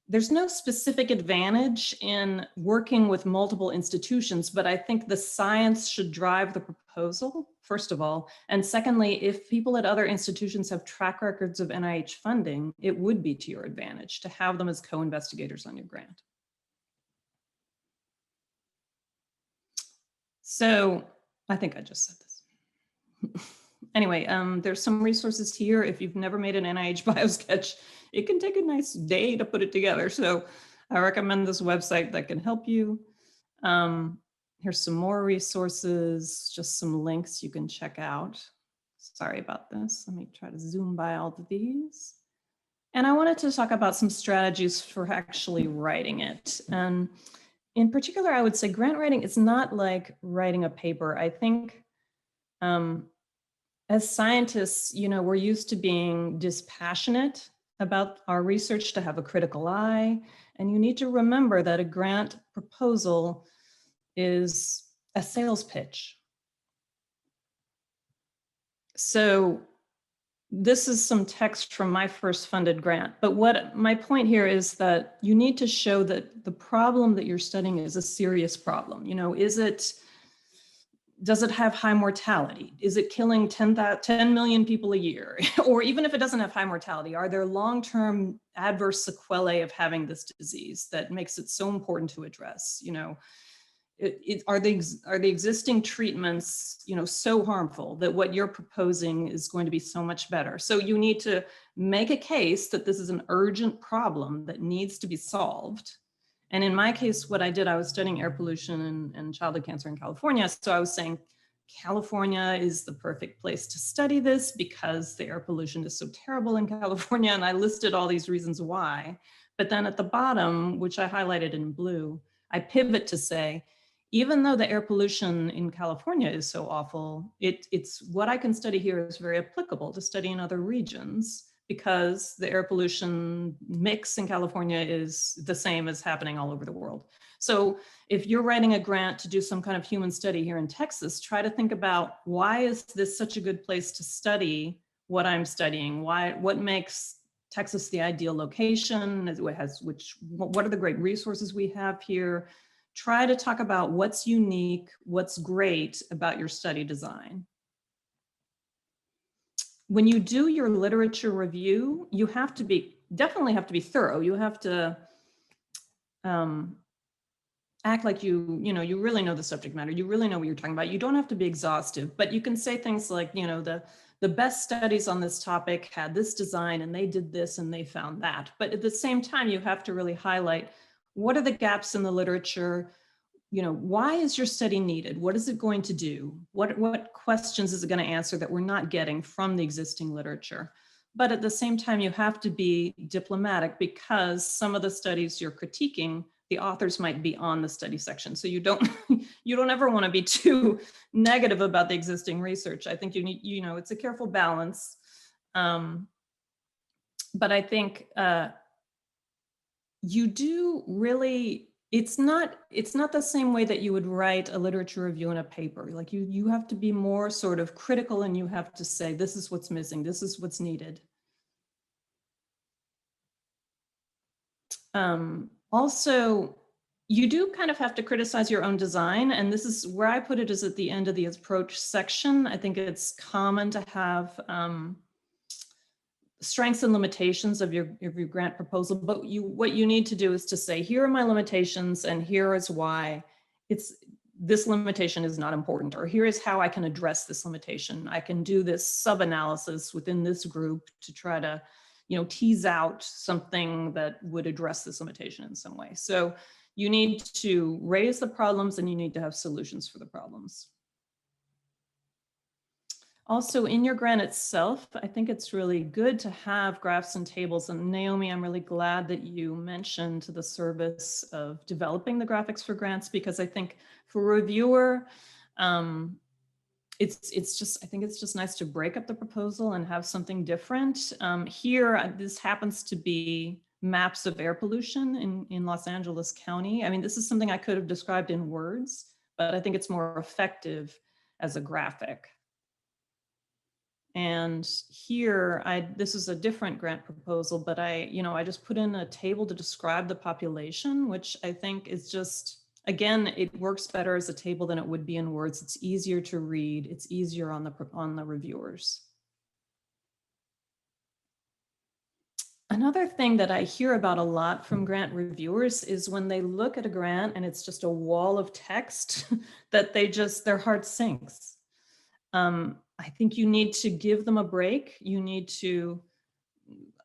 there's no specific advantage in working with multiple institutions, but I think the science should drive the proposal, first of all. And secondly, if people at other institutions have track records of NIH funding, it would be to your advantage to have them as co-investigators on your grant. So I think I just said this. Anyway, there's some resources here. If you've never made an NIH biosketch, it can take a nice day to put it together. So I recommend this website that can help you. Here's some more resources, just some links you can check out. Sorry about this. Let me try to zoom by all of these. And I wanted to talk about some strategies for actually writing it. And in particular, I would say grant writing is not like writing a paper. I think as scientists, we're used to being dispassionate about our research, to have a critical eye. And you need to remember that a grant proposal is a sales pitch. So this is some text from my first funded grant. But what my point here is that you need to show that the problem that you're studying is a serious problem. Does it have high mortality? Is it killing 10 million people a year? Or even if it doesn't have high mortality, are there long-term adverse sequelae of having this disease that makes it so important to address? Are the existing treatments, so harmful that what you're proposing is going to be so much better? So you need to make a case that this is an urgent problem that needs to be solved. And in my case, what I did, I was studying air pollution and childhood cancer in California. So I was saying, California is the perfect place to study this because the air pollution is so terrible in California. And I listed all these reasons why. But then at the bottom, which I highlighted in blue, I pivot to say, even though the air pollution in California is so awful, it's what I can study here is very applicable to study in other regions, because the air pollution mix in California is the same as happening all over the world. So if you're writing a grant to do some kind of human study here in Texas, try to think about, why is this such a good place to study what I'm studying? What makes Texas the ideal location? What are the great resources we have here? Try to talk about what's unique, what's great about your study design. When you do your literature review, you definitely have to be thorough. You have to act like you really know the subject matter. You really know what you're talking about. You don't have to be exhaustive, but you can say things like, the best studies on this topic had this design and they did this and they found that. But at the same time, you have to really highlight, what are the gaps in the literature? Why is your study needed? What is it going to do? What questions is it going to answer that we're not getting from the existing literature? But at the same time, you have to be diplomatic, because some of the studies you're critiquing the authors might be on the study section. So you don't you don't ever want to be too negative about the existing research. I think you need, you know, it's a careful balance. But I think you do really, it's not the same way that you would write a literature review in a paper. Like you have to be more sort of critical, and you have to say, this is what's missing, this is what's needed. Also, you do kind of have to criticize your own design, and this is where I put it, is at the end of the approach section. I think it's common to have strengths and limitations of your grant proposal, but what you need to do is to say, here are my limitations and here is why this limitation is not important, or here is how I can address this limitation. I can do this sub-analysis within this group to try to, you know, tease out something that would address this limitation in some way. So you need to raise the problems and you need to have solutions for the problems. Also, in your grant itself, I think it's really good to have graphs and tables. And Naomi, I'm really glad that you mentioned the service of developing the graphics for grants, because I think for a reviewer, it's just, I think it's just nice to break up the proposal and have something different. Here, this happens to be maps of air pollution in Los Angeles County. I mean, this is something I could have described in words, but I think it's more effective as a graphic. And here, this is a different grant proposal, but I just put in a table to describe the population, which I think is just, again, it works better as a table than it would be in words. It's easier to read. It's easier on the reviewers. Another thing that I hear about a lot from grant reviewers is when they look at a grant and it's just a wall of text that their heart sinks. I think you need to give them a break. You need to,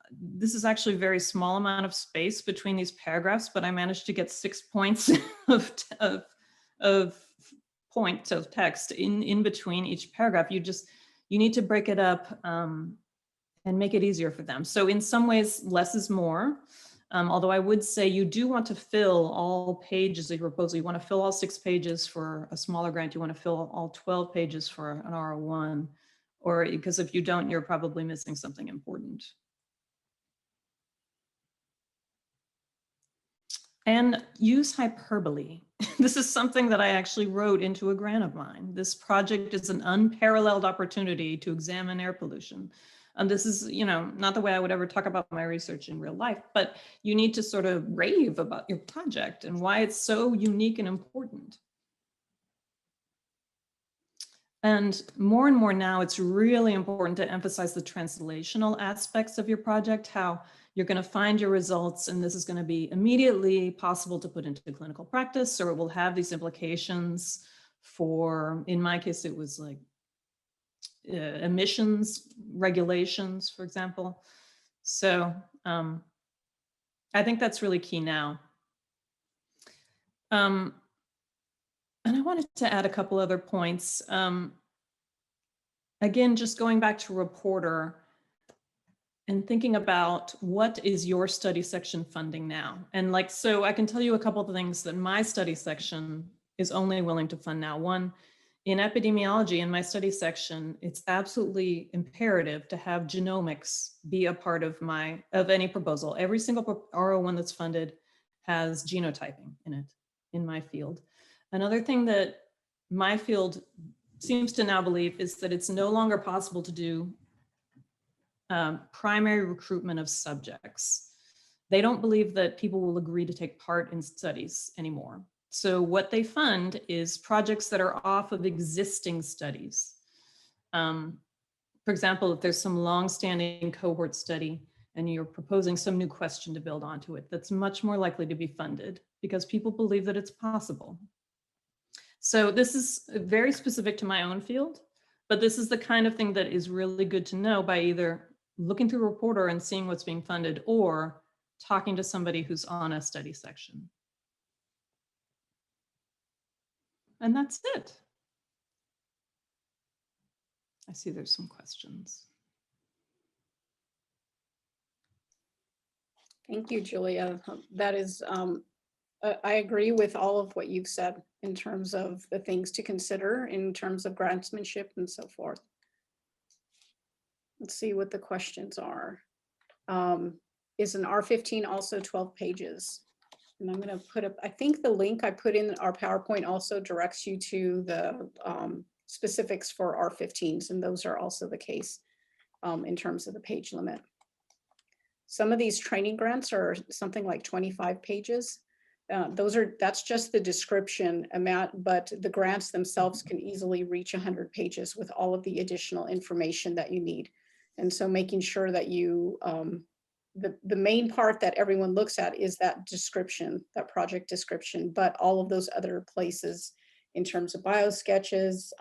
this is actually a very small amount of space between these paragraphs, but I managed to get 6 points of points of text in between each paragraph. You need to break it up and make it easier for them. So in some ways, less is more. Although I would say you do want to fill all pages of your proposal. You want to fill all 6 pages for a smaller grant. You want to fill all 12 pages for an R01, or because if you don't, you're probably missing something important. And use hyperbole. This is something that I actually wrote into a grant of mine. This project is an unparalleled opportunity to examine air pollution. And this is, not the way I would ever talk about my research in real life, but you need to sort of rave about your project and why it's so unique and important. And more now, it's really important to emphasize the translational aspects of your project, how you're going to find your results, and this is going to be immediately possible to put into clinical practice, or it will have these implications for, in my case, it was like emissions regulations, for example. So I think that's really key now. And I wanted to add a couple other points. Again, just going back to reporter and thinking about what is your study section funding now? And so I can tell you a couple of things that my study section is only willing to fund now. One, in epidemiology, in my study section, it's absolutely imperative to have genomics be a part of any proposal. Every single R01 that's funded has genotyping in it, in my field. Another thing that my field seems to now believe is that it's no longer possible to do primary recruitment of subjects. They don't believe that people will agree to take part in studies anymore. So what they fund is projects that are off of existing studies. For example, if there's some long-standing cohort study and you're proposing some new question to build onto it, that's much more likely to be funded because people believe that it's possible. So this is very specific to my own field, but this is the kind of thing that is really good to know by either looking through Reporter and seeing what's being funded or talking to somebody who's on a study section. And that's it. I see there's some questions. Thank you, Julia. That is I agree with all of what you've said in terms of the things to consider in terms of grantsmanship and so forth. Let's see what the questions are. Is an R15 also 12 pages? And I'm going to put up, I think the link I put in our PowerPoint also directs you to the specifics for R15s, and those are also the case in terms of the page limit. Some of these training grants are something like 25 pages. That's just the description amount, but the grants themselves can easily reach 100 pages with all of the additional information that you need. And so making sure that you, the main part that everyone looks at is that description, that project description, but all of those other places in terms of bio sketches,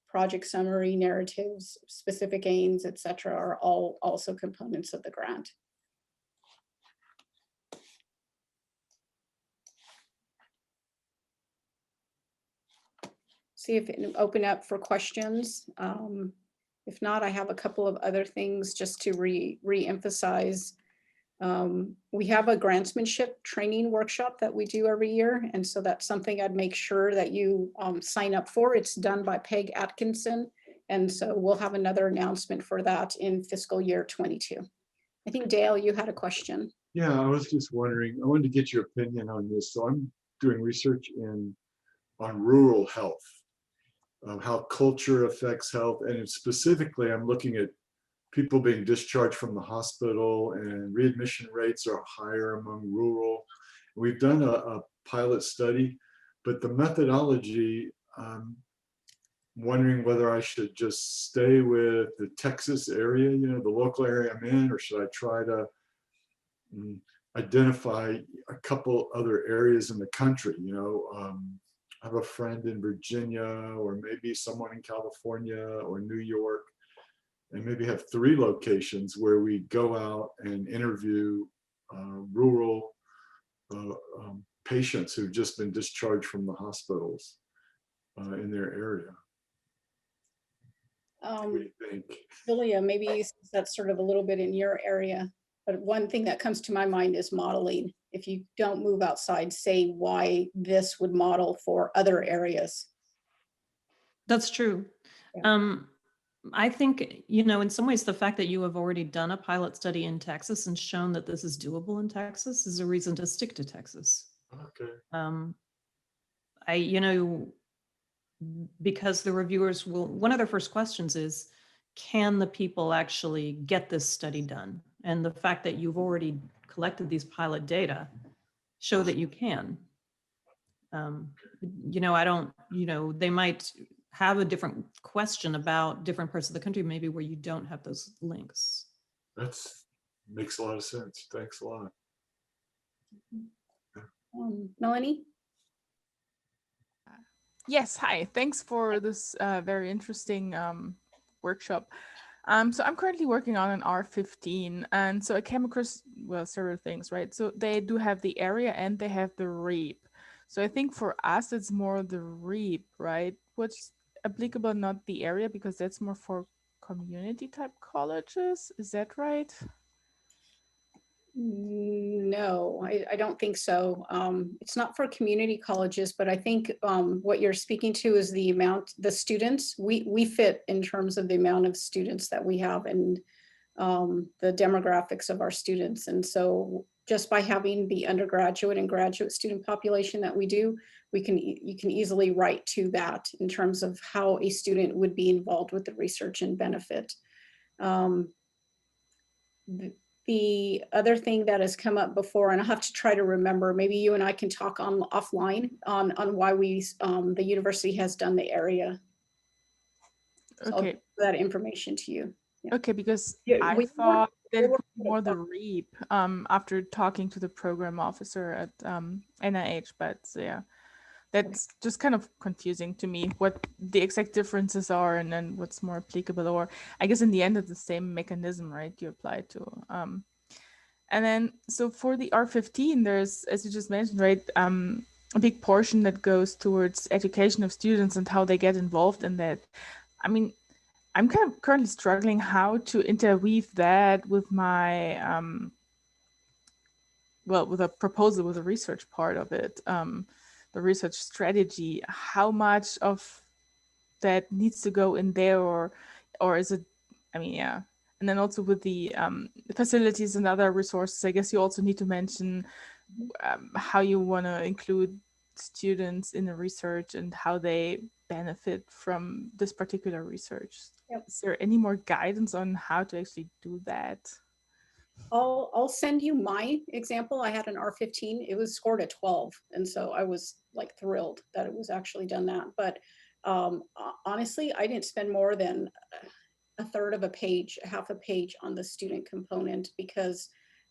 project summary, narratives, specific aims, et cetera, are all also components of the grant. See if it can open up for questions. If not, I have a couple of other things just to re-emphasize. We have a grantsmanship training workshop that we do every year. And so that's something I'd make sure that you sign up for. It's done by Peg Atkinson. And so we'll have another announcement for that in fiscal year 22. I think Dale, you had a question. Yeah, I was just wondering, I wanted to get your opinion on this. So I'm doing research on rural health, how culture affects health. And specifically, I'm looking at people being discharged from the hospital, and readmission rates are higher among rural. We've done a pilot study, but the methodology, I'm wondering whether I should just stay with the Texas area, you know, the local area I'm in, or should I try to identify a couple other areas in the country, you know. I have a friend in Virginia, or maybe someone in California or New York, and maybe have 3 locations where we go out and interview rural patients who've just been discharged from the hospitals in their area. What do you think? Julia, maybe that's sort of a little bit in your area, but one thing that comes to my mind is modeling. If you don't move outside, say why this would model for other areas. That's true. Yeah. I think, you know, in some ways, the fact that you have already done a pilot study in Texas and shown that this is doable in Texas is a reason to stick to Texas. Okay. You know, because the reviewers will, one of their first questions is, can the people actually get this study done? And the fact that you've already collected these pilot data show that you can. You know, I don't, you know, they might have a different question about different parts of the country, maybe where you don't have those links. That's makes a lot of sense. Thanks a lot. Melanie? Yes, hi. Thanks for this very interesting workshop. So I'm currently working on an R15, and so I came across, well, several things, right? So they do have the area and they have the REAP. So I think for us, it's more the REAP, right? What's applicable, not the area, because that's more for community type colleges. Is that right? No, I don't think so. It's not for community colleges, but I think what you're speaking to is the amount, the students. We fit in terms of the amount of students that we have and the demographics of our students. And so just by having the undergraduate and graduate student population that we do, you can easily write to that in terms of how a student would be involved with the research and benefit. The other thing that has come up before, and I'll have to try to remember, maybe you and I can talk on offline on why the university has done the area. So Okay. I'll give that information to you. Yeah. Okay, because Yeah, I we thought that it were- was more the REAP after talking to the program officer at NIH, but yeah, that's just kind of confusing to me what the exact differences are and then what's more applicable, or I guess in the end it's the same mechanism, right, you apply to. And then so for the R15, there's, as you just mentioned, right, a big portion that goes towards education of students and how they get involved in that. I mean, I'm kind of currently struggling how to interweave that with my well, with a proposal, with a research part of it, the research strategy, how much of that needs to go in there, or is it, I mean, yeah. And then also with the facilities and other resources, I guess you also need to mention how you want to include students in the research and how they benefit from this particular research. Yep. Is there any more guidance on how to actually do that? I'll send you my example. I had an R15. It was scored a 12. And so I was like thrilled that it was actually done that. But honestly, I didn't spend more than a third of a page, half a page on the student component, because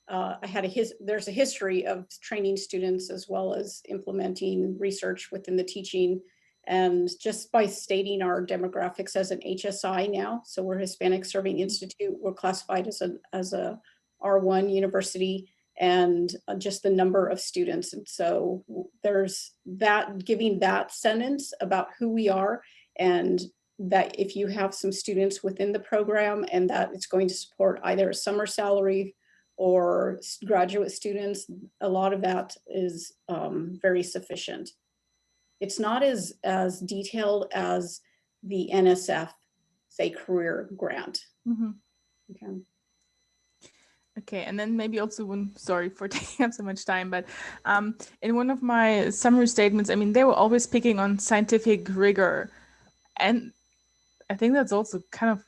I had there's a history of training students as well as implementing research within the teaching. And just by stating our demographics as an HSI now, so we're Hispanic Serving Institute, we're classified as a R1 university, and just the number of students. And so there's that, giving that sentence about who we are, and that if you have some students within the program and that it's going to support either a summer salary or graduate students, a lot of that is very sufficient. It's not as detailed as the NSF, say, career grant. Mm-hmm. Okay. Okay, and then maybe also sorry for taking up so much time, but in one of my summary statements, I mean, they were always picking on scientific rigor. And I think that's also kind of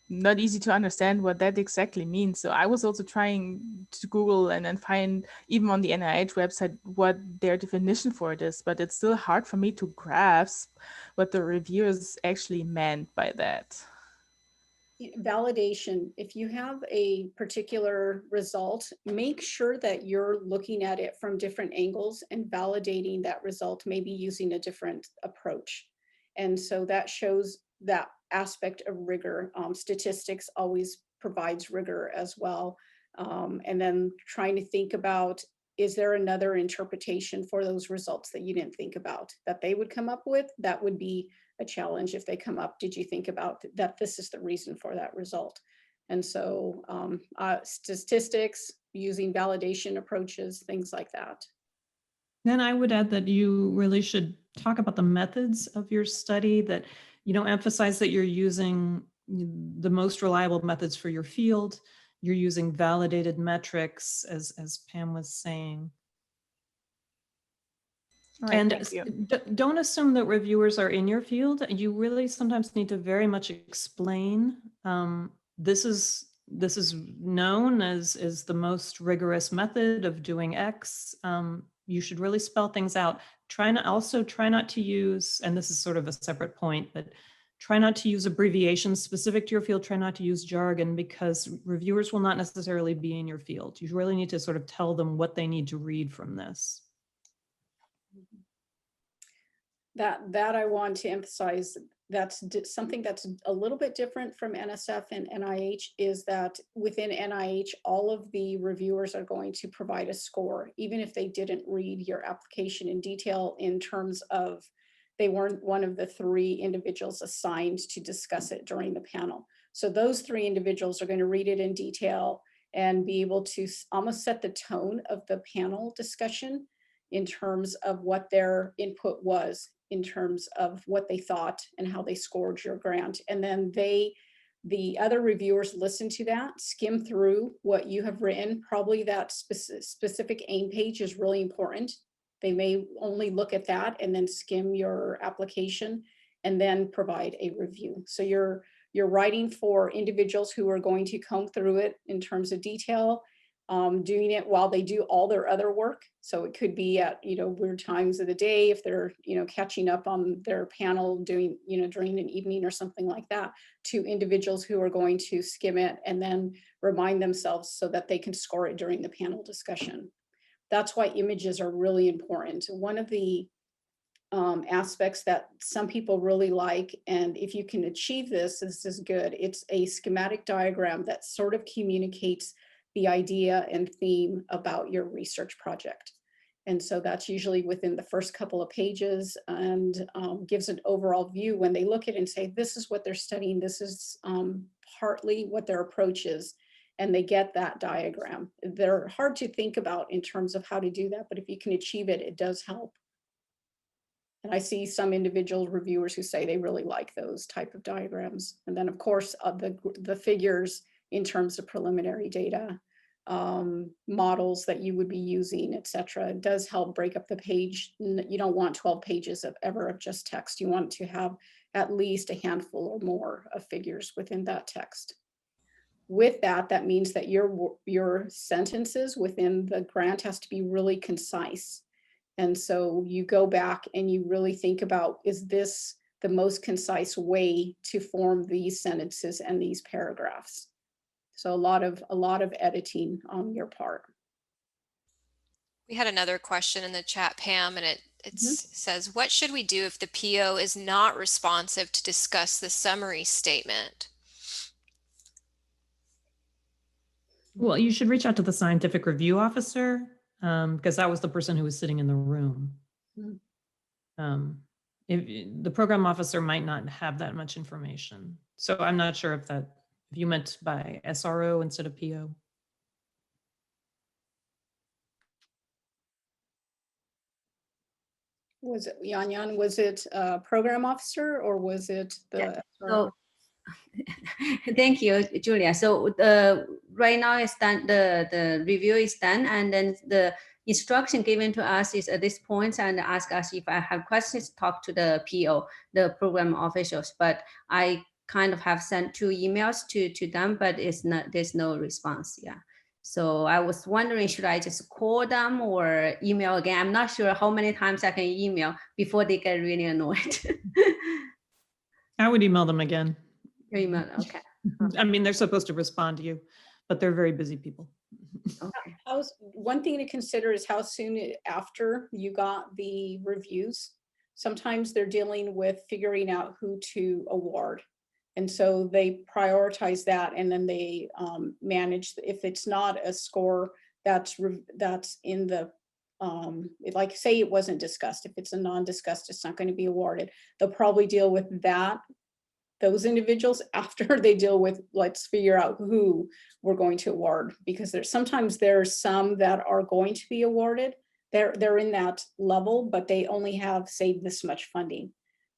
not easy to understand what that exactly means. So I was also trying to Google and then find, even on the NIH website, what their definition for it is, but it's still hard for me to grasp what the reviewers actually meant by that. Validation. If you have a particular result, make sure that you're looking at it from different angles and validating that result, maybe using a different approach. And so that shows that aspect of rigor. Statistics always provides rigor as well. And then trying to think about, is there another interpretation for those results that you didn't think about that they would come up with? That would be a challenge if they come up. Did you think about that this is the reason for that result? And so statistics, using validation approaches, things like that. Then I would add that you really should talk about the methods of your study, that emphasize that you're using the most reliable methods for your field. You're using validated metrics, as Pam was saying. All right, And thank you. don't assume that reviewers are in your field. You really sometimes need to very much explain. This is known as the most rigorous method of doing X. You should really spell things out. Try not to use, and this is sort of a separate point, but try not to use abbreviations specific to your field. Try not to use jargon, because reviewers will not necessarily be in your field. You really need to sort of tell them what they need to read from this. That I want to emphasize, that's something that's a little bit different from NSF and NIH, is that within NIH, all of the reviewers are going to provide a score, even if they didn't read your application in detail, in terms of they weren't one of the 3 individuals assigned to discuss it during the panel. So those 3 individuals are going to read it in detail and be able to almost set the tone of the panel discussion in terms of what their input was, in terms of what they thought and how they scored your grant. And then the other reviewers listen to that, skim through what you have written. Probably that specific aim page is really important. They may only look at that and then skim your application and then provide a review. So you're writing for individuals who are going to comb through it in terms of detail, doing it while they do all their other work. So it could be at weird times of the day, if they're catching up on their panel, doing during an evening or something like that, to individuals who are going to skim it and then remind themselves so that they can score it during the panel discussion. That's why images are really important. One of the aspects that some people really like, and if you can achieve this is good, it's a schematic diagram that sort of communicates the idea and theme about your research project. And so that's usually within the first couple of pages, and gives an overall view when they look at it and say, this is what they're studying, this is partly what their approach is. and they get that diagram. They're hard to think about in terms of how to do that, but if you can achieve it, it does help. And I see some individual reviewers who say they really like those type of diagrams. And then of course, the figures in terms of preliminary data, models that you would be using, et cetera. It does help break up the page. You don't want 12 pages of just text. You want to have at least a handful or more of figures within that text. With that, that means that your sentences within the grant has to be really concise. And so you go back and you really think about, is this the most concise way to form these sentences and these paragraphs? So a lot of editing on your part. We had another question in the chat, Pam, and it says, what should we do if the PO is not responsive to discuss the summary statement? Well, you should reach out to the scientific review officer, because that was the person who was sitting in the room. If the program officer might not have that much information. So I'm not sure if you meant by SRO instead of PO. Was it Yan? Was it a program officer or was it the? So, thank you, Julia. So right now it's done. The review is done, and then the instruction given to us is at this point and ask us if I have questions, talk to the PO, the program officials. But I kind of have sent 2 emails to them, but there's no response. Yeah. So I was wondering, should I just call them or email again? I'm not sure how many times I can email before they get really annoyed. I would email them again. Your email, okay. I mean, they're supposed to respond to you, but they're very busy people. Okay. One thing to consider is how soon after you got the reviews. Sometimes they're dealing with figuring out who to award. And so they prioritize that, and then they manage, if it's not a score that's in the, like say it wasn't discussed, if it's a non-discussed, it's not going to be awarded. They'll probably deal with those individuals after they deal with, let's figure out who we're going to award, because there's some that are going to be awarded. They're in that level, but they only have, say, this much funding.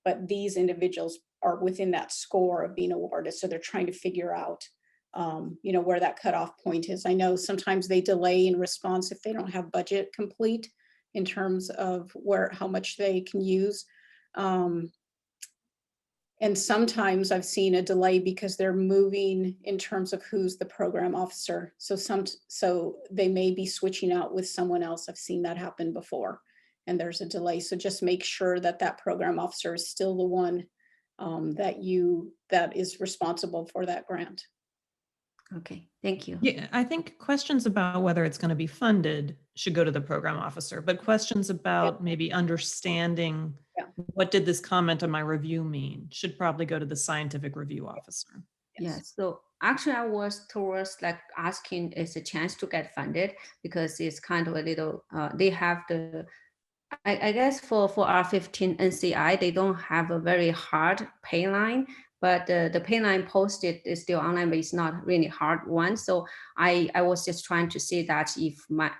But these individuals are within that score of being awarded. So they're trying to figure out, where that cutoff point is. I know sometimes they delay in response if they don't have budget complete in terms of how much they can use. And sometimes I've seen a delay because they're moving in terms of who's the program officer. So they may be switching out with someone else. I've seen that happen before, and there's a delay. So just make sure that program officer is still the one that is responsible for that grant. Okay, thank you. Yeah, I think questions about whether it's going to be funded should go to the program officer, but questions about maybe understanding what did this comment on my review mean should probably go to the scientific review officer. Yes. So actually I was towards like asking is a chance to get funded, because it's kind of a little, they have I guess for R15 NCI, they don't have a very hard pay line, but the pay line posted is still online, but it's not really hard one. So I was just trying to see that if my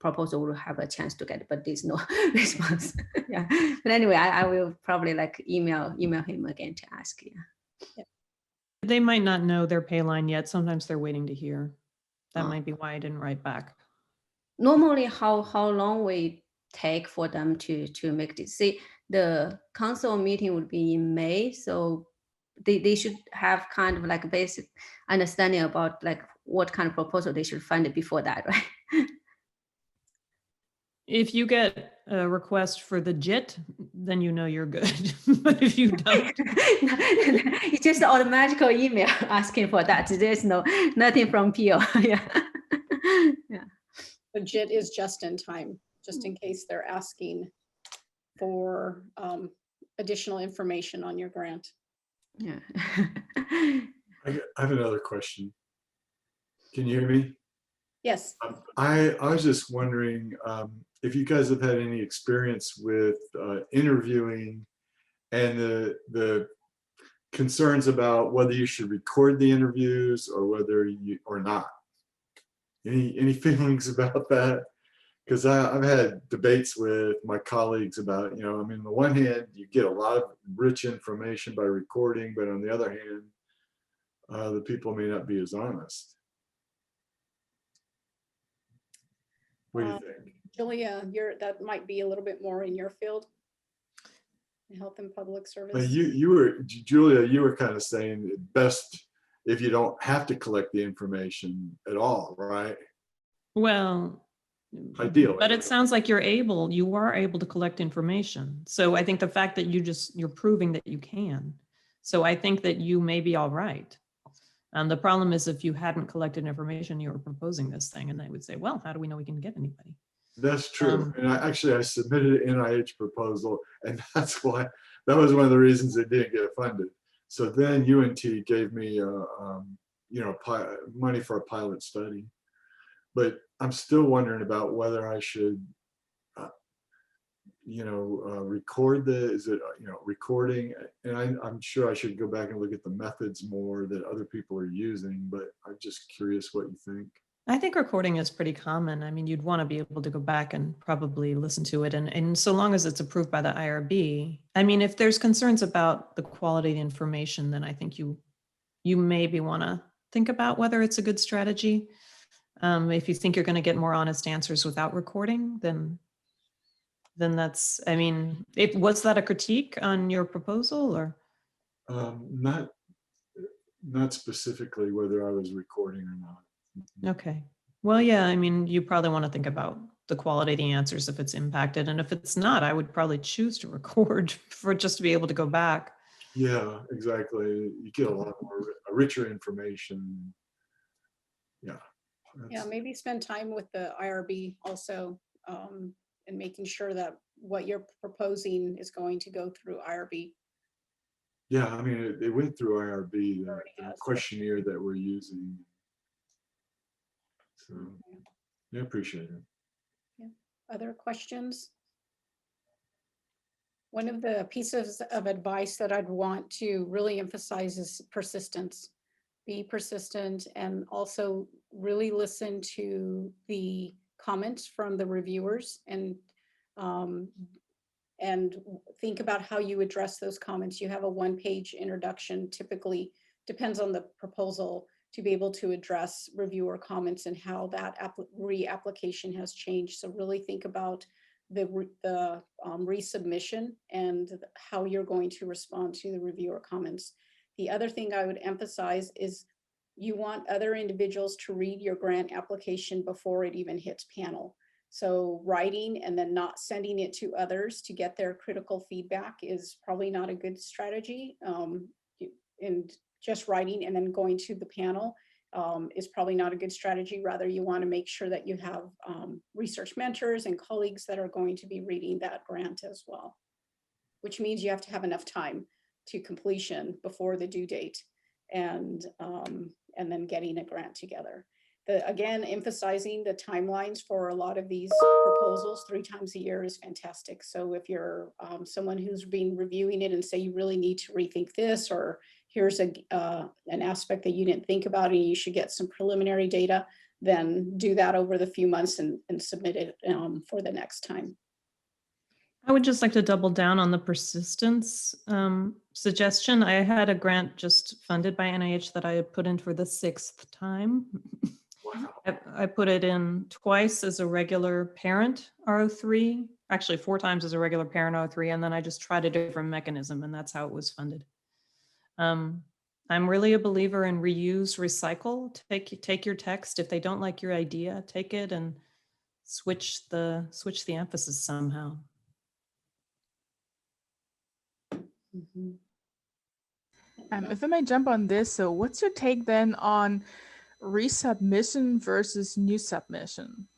proposal will have a chance to get, but there's no response. Yeah. But anyway, I will probably like email him again to ask. Yeah. They might not know their pay line yet. Sometimes they're waiting to hear. That might be why I didn't write back. Normally, how long will it take for them to make this? See, the council meeting would be in May, so they should have kind of like a basic understanding about like what kind of proposal they should fund it before that, right? If you get a request for the JIT, then you know you're good. But if you don't, it's just an automatical email asking for that. There's nothing from PO. Yeah. Yeah. The JIT is just in time, just in case they're asking for additional information on your grant. Yeah. I have another question. Can you hear me? Yes. I was just wondering if you guys have had any experience with interviewing and the concerns about whether you should record the interviews or whether you or not. Any feelings about that? Because I've had debates with my colleagues about, I mean, on the one hand, you get a lot of rich information by recording, but on the other hand, the people may not be as honest. What do you think? Julia, that might be a little bit more in your field, health and public But service. Julia, you were kind of saying best if you don't have to collect the information at all, right? Well, Ideally. but it sounds like you are able to collect information. So I think the fact that you're proving that you can. So I think that you may be all right. And the problem is if you hadn't collected information, you were proposing this thing, and they would say, well, how do we know we can get anybody? That's true. And I submitted an NIH proposal, and that was one of the reasons it didn't get funded. So then UNT gave me, money for a pilot study. But I'm still wondering about whether I should, record recording. And I'm sure I should go back and look at the methods more that other people are using, but I'm just curious what you think. I think recording is pretty common. I mean, you'd want to be able to go back and probably listen to it. And so long as it's approved by the IRB, I mean, if there's concerns about the quality of the information, then I think you maybe want to think about whether it's a good strategy. If you think you're going to get more honest answers without recording, then that's, I mean, was that a critique on your proposal or? Not specifically whether I was recording or not. Okay. Well, yeah, I mean, you probably want to think about the quality of the answers if it's impacted. And if it's not, I would probably choose to record for just to be able to go back. Yeah, exactly. You get a lot more richer information. Yeah. Yeah, maybe spend time with the IRB also, and making sure that what you're proposing is going to go through IRB. Yeah, I mean, it went through IRB, the questionnaire that we're using. So, I appreciate it. Yeah. Other questions? One of the pieces of advice that I'd want to really emphasize is persistence. Be persistent and also really listen to the comments from the reviewers and think about how you address those comments. You have a one-page introduction, typically depends on the proposal, to be able to address reviewer comments and how that reapplication has changed. So really think about the resubmission and how you're going to respond to the reviewer comments. The other thing I would emphasize is you want other individuals to read your grant application before it even hits panel. So writing and then not sending it to others to get their critical feedback is probably not a good strategy. And just writing and then going to the panel is probably not a good strategy. Rather, you want to make sure that you have research mentors and colleagues that are going to be reading that grant as well, which means you have to have enough time to completion before the due date and then getting a grant together. Again, emphasizing the timelines for a lot of these proposals 3 times a year is fantastic. So if you're someone who's been reviewing it and say you really need to rethink this, or here's an aspect that you didn't think about and you should get some preliminary data, then do that over the few months and submit it for the next time. I would just like to double down on the persistence suggestion. I had a grant just funded by NIH that I had put in for the 6th time. Wow. I put it in twice as a regular parent R03, actually 4 times as a regular parent R03, and then I just tried a different mechanism, and that's how it was funded. I'm really a believer in reuse, recycle. Take your text. If they don't like your idea, take it and switch the emphasis somehow. Mm-hmm. If I may jump on this, so what's your take then on resubmission versus new submission?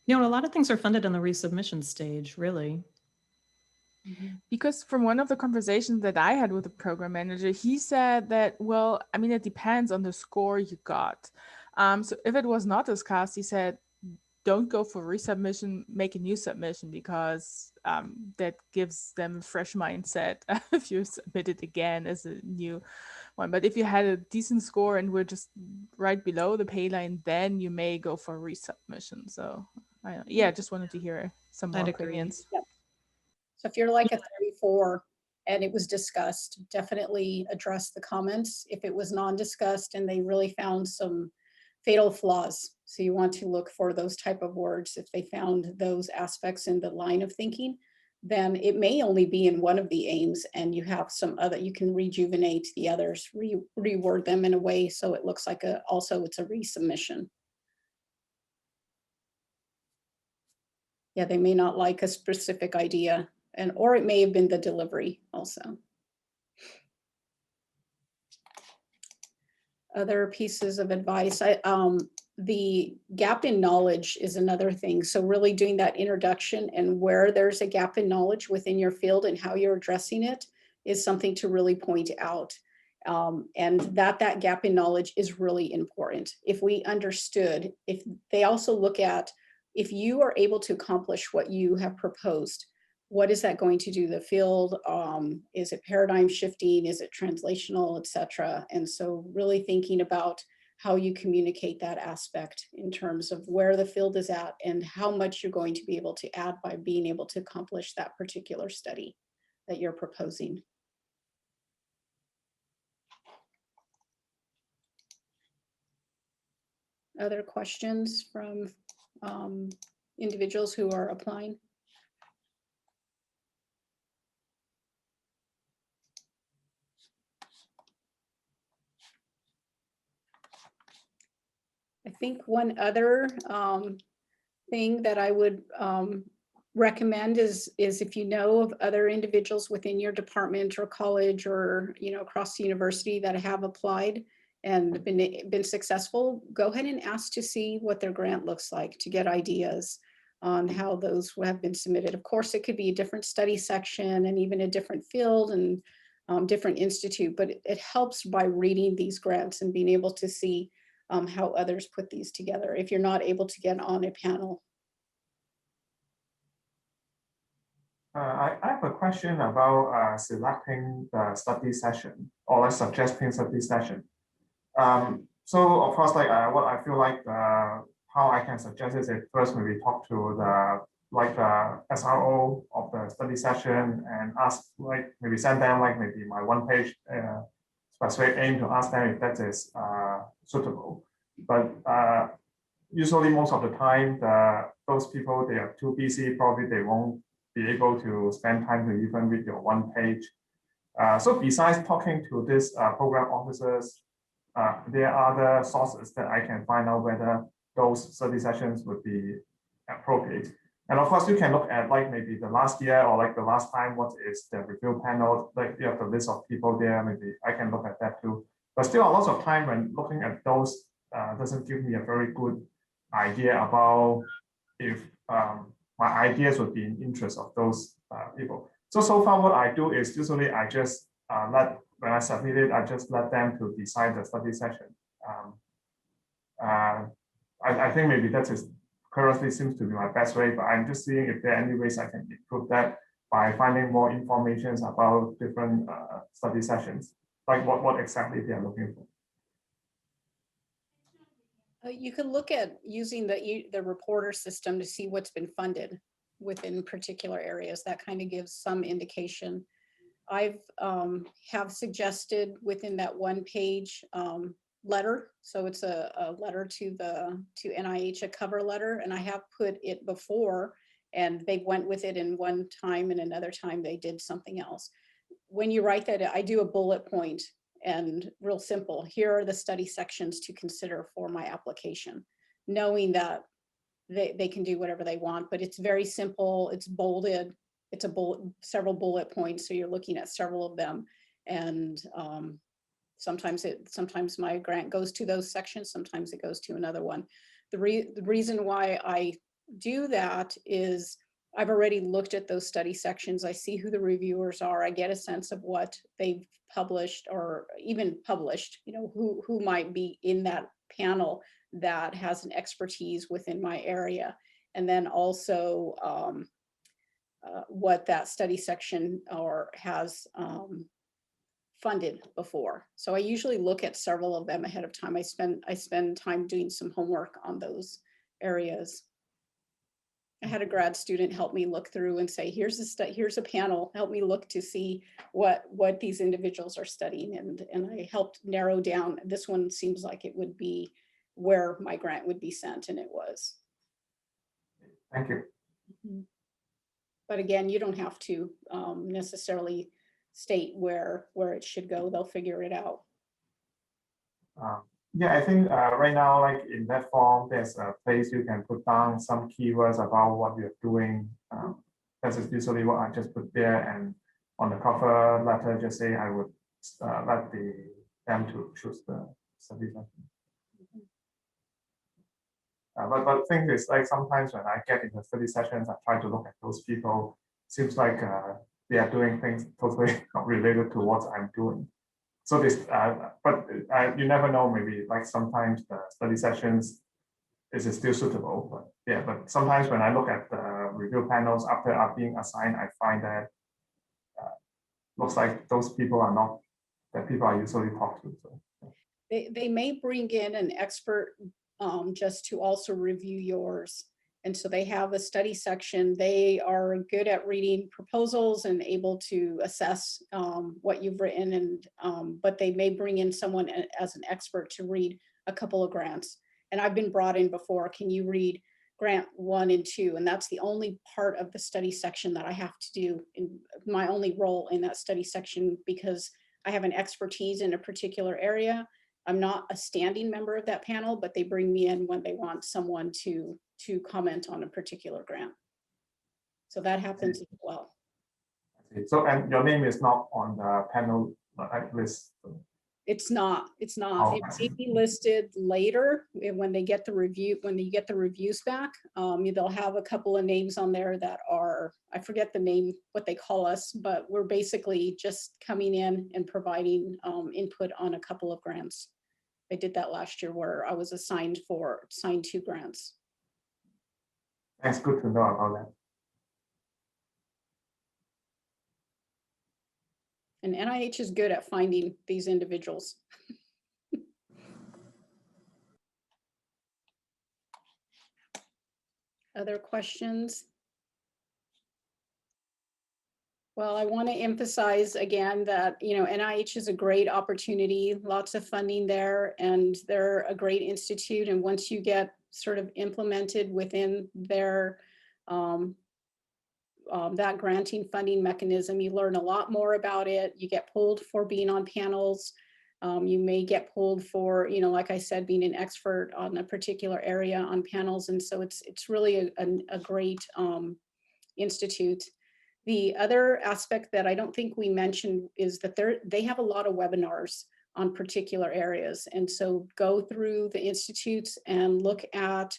A lot of things are funded in the resubmission stage, really. Because from one of the conversations that I had with the program manager, he said that, well, I mean, it depends on the score you got. So if it was not discussed, he said, don't go for resubmission, make a new submission, because that gives them a fresh mindset if you submit it again as a new one. But if you had a decent score and we're just right below the pay line, then you may go for resubmission. So yeah, just wanted to hear some more I'd agree. opinions. Yep. So if you're like a 34 and it was discussed, definitely address the comments. If it was non-discussed and they really found some fatal flaws, so you want to look for those type of words. If they found those aspects in the line of thinking, then it may only be in one of the aims and you have some other, you can rejuvenate the others, reword them in a way so it looks like also it's a resubmission. Yeah, they may not like a specific idea, or it may have been the delivery also. Other pieces of advice, the gap in knowledge is another thing. So really doing that introduction and where there's a gap in knowledge within your field and how you're addressing it is something to really point out. And that gap in knowledge is really important. If we understood, if they also look at, if you are able to accomplish what you have proposed, what is that going to do the field? Is it paradigm shifting? Is it translational, et cetera? And so really thinking about how you communicate that aspect in terms of where the field is at and how much you're going to be able to add by being able to accomplish that particular study that you're proposing. Other questions from individuals who are applying? I think one other thing that I would recommend is if you know of other individuals within your department or college or across the university that have applied and been successful, go ahead and ask to see what their grant looks like to get ideas on how those have been submitted. Of course, it could be a different study section and even a different field and different institute, but it helps by reading these grants and being able to see how others put these together if you're not able to get on a panel. I have a question about selecting the study session or like suggesting study session. So of course, like what I feel like how I can suggest is that first maybe talk to the SRO of the study session and ask, like maybe send them like maybe my one-page specific aim to ask them if that is suitable. But usually most of the time, those people, they are too busy, probably they won't be able to spend time to even read your one page. So besides talking to these program officers, there are other sources that I can find out whether those study sessions would be appropriate. And of course, you can look at like maybe the last year or like the last time, what is the review panel, like you have the list of people there, maybe I can look at that too. But still a lot of time when looking at those doesn't give me a very good idea about if my ideas would be in interest of those people. So far what I do is usually I just when I submit it, I just let them to decide the study session. I think maybe that is currently seems to be my best way, but I'm just seeing if there are any ways I can improve that by finding more information about different study sessions, like what exactly they are looking for. You can look at using the reporter system to see what's been funded within particular areas. That kind of gives some indication. I've have suggested within that one page letter. So it's a letter to NIH, a cover letter, and I have put it before and they went with it in one time and another time they did something else. When you write that, I do a bullet point and real simple. Here are the study sections to consider for my application, knowing that they can do whatever they want, but it's very simple. It's bolded. It's several bullet points. So you're looking at several of them. And sometimes my grant goes to those sections. Sometimes it goes to another one. The reason why I do that is I've already looked at those study sections. I see who the reviewers are. I get a sense of what they've published or even published, who might be in that panel that has an expertise within my area. And then also what that study section has funded before. So I usually look at several of them ahead of time. I spend time doing some homework on those areas. I had a grad student help me look through and say, here's a panel, help me look to see what these individuals are studying. And I helped narrow down, this one seems like it would be where my grant would be sent, and it was. Thank you. But again, you don't have to necessarily state where it should go. They'll figure it out. Yeah, I think right now, like in that form, there's a place you can put down some keywords about what you're doing. That is usually what I just put there, and on the cover letter, just say I would let them to choose the study session. But the thing is, like sometimes when I get into study sessions, I try to look at those people. Seems like they are doing things totally not related to what I'm doing. So this, but you never know. Maybe like sometimes the study sessions is still suitable. But yeah, but sometimes when I look at the review panels after being assigned, I find that looks like those people are not the people I usually talk to. So. They may bring in an expert just to also review yours. And so they have a study section. They are good at reading proposals and able to assess what you've written. And but they may bring in someone as an expert to read a couple of grants. And I've been brought in before. Can you read grant 1 and 2? And that's the only part of the study section that I have to do, in my only role in that study section, because I have an expertise in a particular area. I'm not a standing member of that panel, but they bring me in when they want someone to comment on a particular grant. So that happens as well. So, and your name is not on the panel list? It's not. Oh, It may be listed later when they get the review, when you get the reviews back. They'll have a couple of names on there that are, I forget the name, what they call us, but we're basically just coming in and providing input on a couple of grants. I did that last year where I was assigned 2 grants. That's good to know about that. And NIH is good at finding these individuals. Other questions? Well, I want to emphasize again that, NIH is a great opportunity, lots of funding there, and they're a great institute. And once you get sort of implemented within their that granting funding mechanism, you learn a lot more about it. You get pulled for being on panels. You may get pulled for, like I said, being an expert on a particular area on panels. And so it's really a great institute. The other aspect that I don't think we mentioned is that they have a lot of webinars on particular areas. And so go through the institutes and look at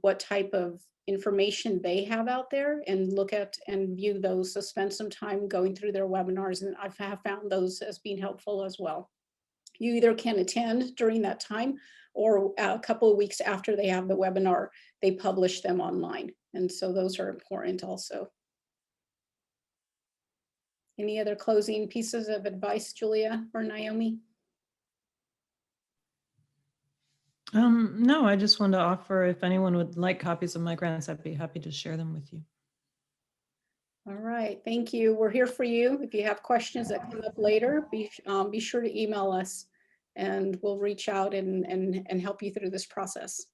what type of information they have out there and look at and view those. So spend some time going through their webinars, and I have found those as being helpful as well. You either can attend during that time, or a couple of weeks after they have the webinar, they publish them online. And so those are important also. Any other closing pieces of advice, Julia or Naomi? No, I just wanted to offer, if anyone would like copies of my grants, I'd be happy to share them with you. All right, thank you. We're here for you. If you have questions that come up later, be sure to email us and we'll reach out and help you through this process.